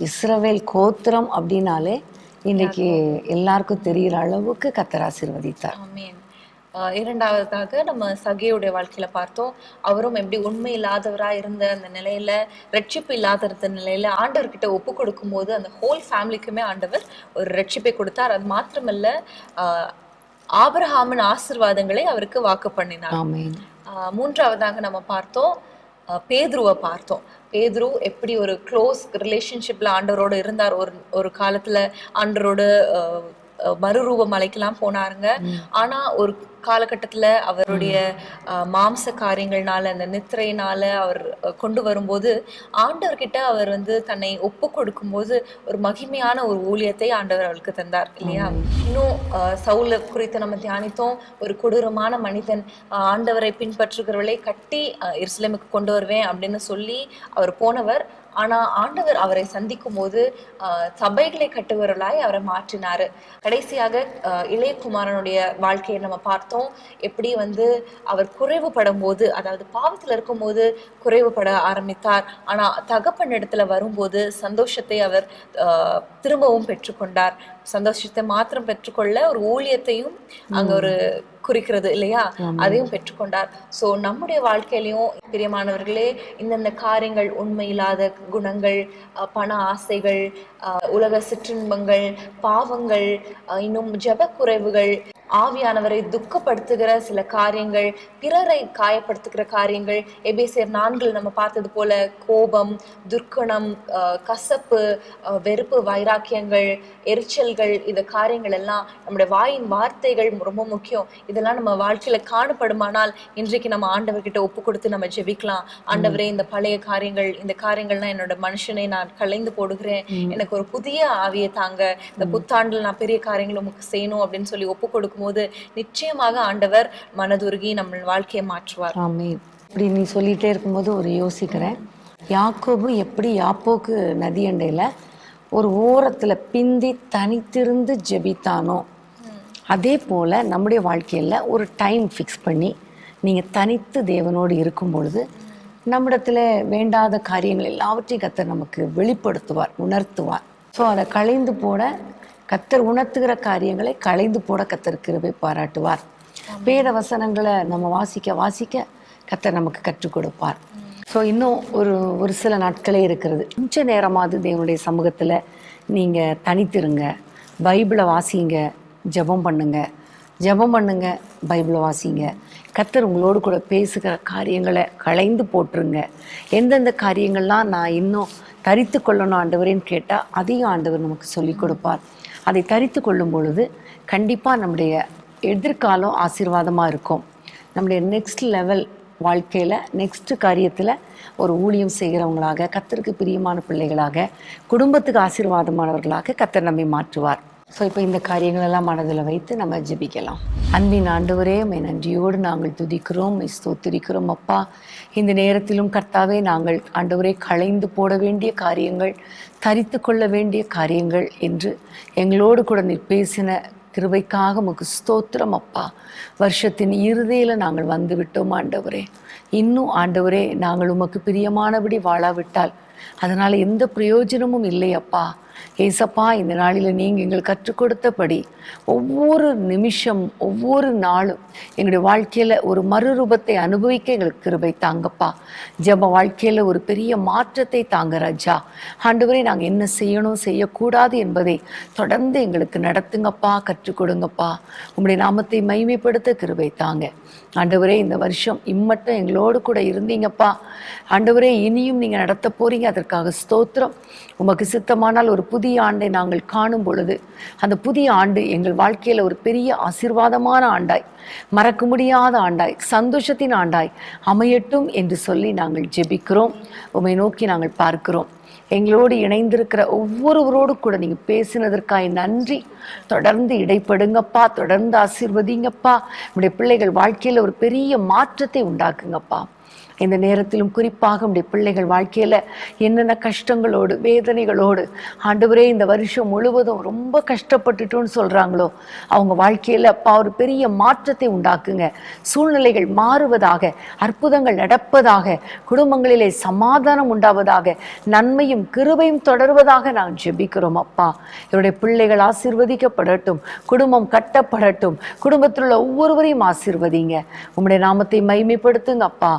இஸ்ரவேல் கோத்திரம் அப்படின்னாலே இன்னைக்கு எல்லாருக்கும் தெரிகிற அளவுக்கு கர்த்தர் ஆசீர்வதித்தார். ஆமென். இரண்டாவதாக நம்ம சகேயுடைய வாழ்க்கையில பார்த்தோம். அவரும் எப்படி உண்மை இல்லாதவரா இருந்த அந்த நிலையில, ரட்சிப்பு இல்லாத இருந்த நிலையில ஆண்டவர்கிட்ட ஒப்பு கொடுக்கும் போது அந்த ஹோல் ஃபேமிலிக்குமே ஆண்டவர் ஒரு ரட்சிப்பை கொடுத்தார். அது மாத்திரமல்ல, ஆபிரகாமின் ஆசீர்வாதங்களை அவருக்கு வாக்கு பண்ணினார். மூன்றாவதாக நம்ம பார்த்தோம், பேதுருவை பார்த்தோம். பேதுரு எப்படி ஒரு க்ளோஸ் ரிலேஷன்ஷிப்ல ஆண்டவரோடு இருந்தார். ஒரு காலத்துல ஆண்டவரோடு மறுரூபம் அழைக்கலாம் போனாருங்க. ஆனா ஒரு காலகட்டத்துல அவருடைய மாம்ச காரியங்கள்னால, அந்த நித்திரையினால அவர் கொண்டு வரும்போது ஆண்டவர்கிட்ட அவர் தன்னை ஒப்பு கொடுக்கும் போது ஒரு மகிமையான ஒரு ஊழியத்தை ஆண்டவர் அவருக்கு தந்தார் இல்லையா. இன்னும் சவுல குறித்து நம்ம தியானித்தோம். ஒரு கொடூரமான மனிதன், ஆண்டவரை பின்பற்றுகிறவர்களை கட்டி எருசலேமுக்கு கொண்டு வருவேன் அப்படின்னு சொல்லி அவர் போனவர். ஆனா ஆண்டவர் அவரை சந்திக்கும் போது சபைகளை கட்டுவர்களாய் அவரை மாற்றினாரு. கடைசியாக இளையகுமாரனுடைய வாழ்க்கையை நம்ம பார்த்தோம். எப்படி அவர் குறைவுபடும் போது, அதாவது பாவத்துல இருக்கும் போது குறைவுபட ஆரம்பித்தார். ஆனா தகப்பன் இடத்துல வரும்போது சந்தோஷத்தை அவர் திரும்பவும் பெற்றுக்கொண்டார். சந்தோஷத்தை மாத்திரம் பெற்றுக்கொள்ள ஒரு ஊழியத்தையும் அங்க ஒரு குறிக்கிறது இல்லையா, அதையும் பெற்றுக்கொண்டார். சோ நம்முடைய வாழ்க்கையிலையும் பிரியமானவர்களே, இந்தந்த காரியங்கள், உண்மை இல்லாத குணங்கள், பண ஆசைகள், உலக சிற்றின்பங்கள், பாவங்கள், இன்னும் ஜெப குறைவுகள், ஆவியானவரை துக்கப்படுத்துகிற சில காரியங்கள், பிறரை காயப்படுத்துகிற காரியங்கள், எபேசியர் 4 நம்ம பார்த்தது போல கோபம், துர்க்குணம், கசப்பு, வெறுப்பு, வைராக்கியங்கள், எரிச்சல்கள், இந்த காரியங்கள் எல்லாம் நம்முடைய வாயின் வார்த்தைகள் ரொம்ப முக்கியம். இதெல்லாம் நம்ம வாழ்க்கையில காணப்படுமானால் இன்றைக்கு நம்ம ஆண்டவர்கிட்ட ஒப்பு கொடுத்து நம்ம ஜெபிக்கலாம். ஆண்டவரே, இந்த பழைய காரியங்கள், இந்த காரியங்கள்லாம் என்னோட மனுஷனை நான் கலைந்து போடுகிறேன், எனக்கு ஒரு புதிய ஆவியை தாங்க, இந்த புத்தாண்டில் நான் பெரிய காரியங்கள் உமக்கு செய்யணும் அப்படின்னு சொல்லி ஒப்பு கொடுக்கும் போது நிச்சயமாக ஆண்டவர் மனதுருகி நம்ம வாழ்க்கையை மாற்றுவார். ஆமென். இப்படி நீ சொல்லிட்டே இருக்கும்போது ஒரு யோசிக்கிறேன், யாக்கோபு எப்படி யாப்போக்கு நதியண்டையில் ஒரு ஓரத்தில் பிந்தி தனித்திருந்து ஜெபித்தானோ, அதே போல் நம்முடைய வாழ்க்கையில் ஒரு டைம் ஃபிக்ஸ் பண்ணி நீங்கள் தனித்து தேவனோடு இருக்கும் பொழுது நம்மிடத்தில் வேண்டாத காரியங்கள் எல்லாவற்றையும் கர்த்தர் நமக்கு வெளிப்படுத்துவார், உணர்த்துவார். ஸோ அதை களைந்து போட கர்த்தர் உணர்த்துகிற காரியங்களை களைந்து போட கர்த்தர் கிருபை பாராட்டுவார். வேத வசனங்களை நம்ம வாசிக்க கர்த்தர் நமக்கு கற்றுக் கொடுப்பார். ஸோ இன்னும் ஒரு சில நாட்களே இருக்கிறது. கொஞ்ச நேரமாவது தேவனுடைய சமூகத்தில் நீங்கள் தனித்திருங்க, பைபிளை வாசிங்க, ஜெபம் பண்ணுங்க, பைபிளை வாசிங்க. கர்த்தர் உங்களோடு கூட பேசுகிற காரியங்களை களைந்து போட்டுருங்க. எந்தெந்த காரியங்கள்லாம் நான் இன்னும் தரித்து கொள்ளணும் ஆண்டவரேன்னு கேட்டால் அதையும் ஆண்டவர் நமக்கு சொல்லிக் கொடுப்பார். அதை தரித்து கொள்ளும் பொழுது கண்டிப்பாக நம்முடைய எதிர்காலம் ஆசீர்வாதமாக இருக்கும். நம்முடைய நெக்ஸ்ட் லெவல் வாழ்க்கையில், நெக்ஸ்ட்டு காரியத்தில் ஒரு ஊழியம் செய்கிறவங்களாக, கர்த்தருக்கு பிரியமான பிள்ளைகளாக, குடும்பத்துக்கு ஆசீர்வாதமானவர்களாக கர்த்தர் நம்மை மாற்றுவார். ஸோ இப்போ இந்த காரியங்களெல்லாம் மனதில் வைத்து நம்ம ஜெபிக்கலாம். அன்பின் ஆண்டவரே, உம்மை நன்றியோடு நாங்கள் துதிக்கிறோம், ஸ்தோத்திரிக்கிறோம் அப்பா. இந்த நேரத்திலும் கர்த்தாவே, நாங்கள் ஆண்டவரே களைந்து போட வேண்டிய காரியங்கள், தரித்து கொள்ள வேண்டிய காரியங்கள் என்று எங்களோடு கூட நீர் பேசின கிருபைக்காக உமக்கு ஸ்தோத்திரம் அப்பா. வருஷத்தின் இறுதியில் நாங்கள் வந்து விட்டோம் ஆண்டவரே. இன்னும் ஆண்டவரே, நாங்கள் உமக்கு பிரியமானபடி வாழாவிட்டால் அதனால் எந்த பிரயோஜனமும் இல்லை அப்பா. ஏசப்பா, இந்த நாளில் நீங்கள் எங்களுக்கு கற்றுக் கொடுத்தபடி ஒவ்வொரு நிமிஷம், ஒவ்வொரு நாளும் எங்களுடைய வாழ்க்கையில் ஒரு மறுரூபத்தை அனுபவிக்க எங்களுக்கு கிருபை தாங்கப்பா. ஜெப வாழ்க்கையில் ஒரு பெரிய மாற்றத்தை தாங்க ராஜா. ஆண்டவரே, நாங்கள் என்ன செய்யணும் செய்யக்கூடாது என்பதை தொடர்ந்து எங்களுக்கு நடத்துங்கப்பா, கற்றுக் கொடுங்கப்பா. உங்களுடைய நாமத்தை மகிமைப்படுத்த கிருபை தாங்க ஆண்டவரே. இந்த வருஷம் இம்மட்டும் எங்களோடு கூட இருந்தீங்கப்பா ஆண்டவரே. இனியும் நீங்கள் நடத்த போறீங்க, அதற்காக ஸ்தோத்திரம். உமக்கு சித்தமானால் ஒரு புதிய ஆண்டை நாங்கள் காணும் பொழுது அந்த புதிய ஆண்டு எங்கள் வாழ்க்கையில் ஒரு பெரிய ஆசீர்வாதமான ஆண்டாய், மறக்க முடியாத ஆண்டாய், சந்தோஷத்தின் ஆண்டாய் அமையட்டும் என்று சொல்லி நாங்கள் ஜெபிக்கிறோம். உம்மை நோக்கி நாங்கள் பார்க்கிறோம். எங்களோடு இணைந்திருக்கிற ஒவ்வொருவரோடு கூட நீங்கள் பேசினதற்காக நன்றி. தொடர்ந்து இடைப்படுங்கப்பா, தொடர்ந்து ஆசீர்வதிங்கப்பா. நம்முடைய பிள்ளைகள் வாழ்க்கையில் ஒரு பெரிய மாற்றத்தை உண்டாக்குங்கப்பா. இந்த நேரத்திலும் குறிப்பாக நம்முடைய பிள்ளைகள் வாழ்க்கையில் என்னென்ன கஷ்டங்களோடு, வேதனைகளோடு ஆண்டவரே இந்த வருஷம் முழுவதும் ரொம்ப கஷ்டப்பட்டுட்டோன்னு சொல்கிறாங்களோ, அவங்க வாழ்க்கையில் அப்பா ஒரு பெரிய மாற்றத்தை உண்டாக்குங்க. சூழ்நிலைகள் மாறுவதாக, அற்புதங்கள் நடப்பதாக, குடும்பங்களிலே சமாதானம் உண்டாவதாக, நன்மையும் கிருபையும் தொடர்வதாக நான் ஜெபிக்கிறோம் அப்பா. என்னுடைய பிள்ளைகள் ஆசீர்வதிக்கப்படட்டும், குடும்பம் கட்டப்படட்டும், குடும்பத்தில் உள்ள ஒவ்வொருவரையும் ஆசீர்வதிங்க. உம்முடைய நாமத்தை மகிமைப்படுத்துங்க அப்பா.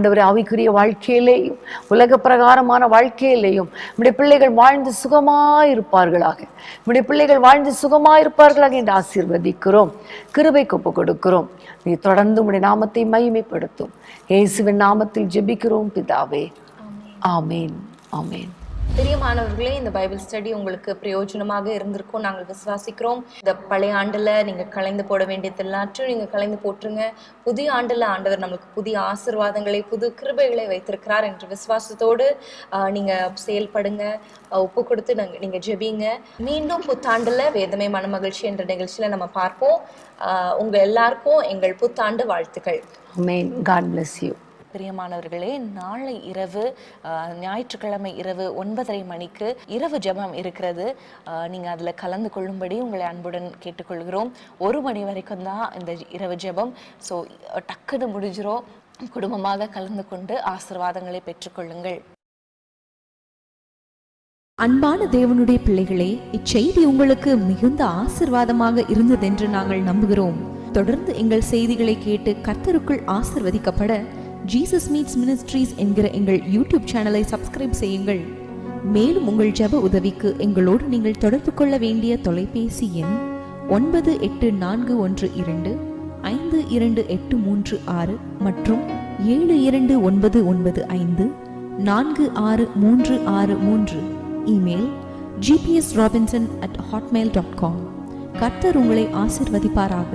ஆண்டவரே, ஆவிக்குரிய வாழ்க்கையிலேயும் உலக பிரகாரமான வாழ்க்கையிலேயும் நம்முடைய பிள்ளைகள் வாழ்ந்து சுகமாயிருப்பார்களாக, நம்முடைய பிள்ளைகள் வாழ்ந்து சுகமாயிருப்பார்களாக என்று ஆசீர்வதிக்கிறோம். கிருபைக்கு ஒப்பு கொடுக்கிறோம். நீ தொடர்ந்து உம்முடைய நாமத்தை மகிமைப்படுத்தும். இயேசுவின் நாமத்தில் ஜெபிக்கிறோம் பிதாவே, ஆமேன், ஆமேன். பிரியமானவர்களே, இந்த பைபிள் ஸ்டடி உங்களுக்கு பிரயோஜனமாக இருந்திருக்கும் நாங்கள் விசுவாசிக்கிறோம். இந்த பழைய ஆண்டுல நீங்க கலைந்து போட வேண்டியது எல்லாத்தையும் நீங்க கலைந்து போட்டுருங்க. புதிய ஆண்டுல ஆண்டவர் நம்மளுக்கு புதிய ஆசீர்வாதங்களை, புது கிருபைகளை வைத்திருக்கிறார் என்ற விசுவாசத்தோடு நீங்க செயல்படுங்க. ஒப்பு கொடுத்து நீங்க ஜெபிங்க. மீண்டும் புத்தாண்டுல வேதமே மனமகிழ்ச்சி என்ற நிகழ்ச்சியில நம்ம பார்ப்போம். உங்க எல்லாருக்கும் எங்கள் புத்தாண்டு வாழ்த்துக்கள். ஆமென். God bless you. பிரியமானவர்களே, நாளை இரவு ஞாயிற்றுக்கிழமை இரவு 9:30 மணிக்கு இரவு ஜெபம் இருக்கிறது. நீங்கள் அதில் கலந்து கொள்ளும்படி உங்களை அன்புடன் கேட்டுக்கொள்கிறோம். 1 மணி வரைக்கும் தான் இந்த இரவு ஜெபம். ஸோ டக்குன்னு முடிஞ்சிரும். குடும்பமாக கலந்து கொண்டு ஆசீர்வாதங்களை பெற்றுக்கொள்ளுங்கள். அன்பான தேவனுடைய பிள்ளைகளே, இச்செய்தி உங்களுக்கு மிகுந்த ஆசீர்வாதமாக இருந்ததென்று நாங்கள் நம்புகிறோம். தொடர்ந்து எங்கள் செய்திகளை கேட்டு கர்த்தருக்குள் ஆசீர்வதிக்கப்பட ஜீசஸ் மீட்ஸ் மினிஸ்ட்ரீஸ் என்கிற எங்கள் யூடியூப் சேனலை சப்ஸ்கிரைப் செய்யுங்கள். மேலும் உங்கள் ஜெப உதவிக்கு எங்களோடு நீங்கள் தொடர்பு கொள்ள வேண்டிய தொலைபேசி எண் 9841252836 மற்றும் 7299546363. Email gpsrobinson@hotmail.com. கர்த்தர் உங்களை ஆசிர்வதிப்பாராக.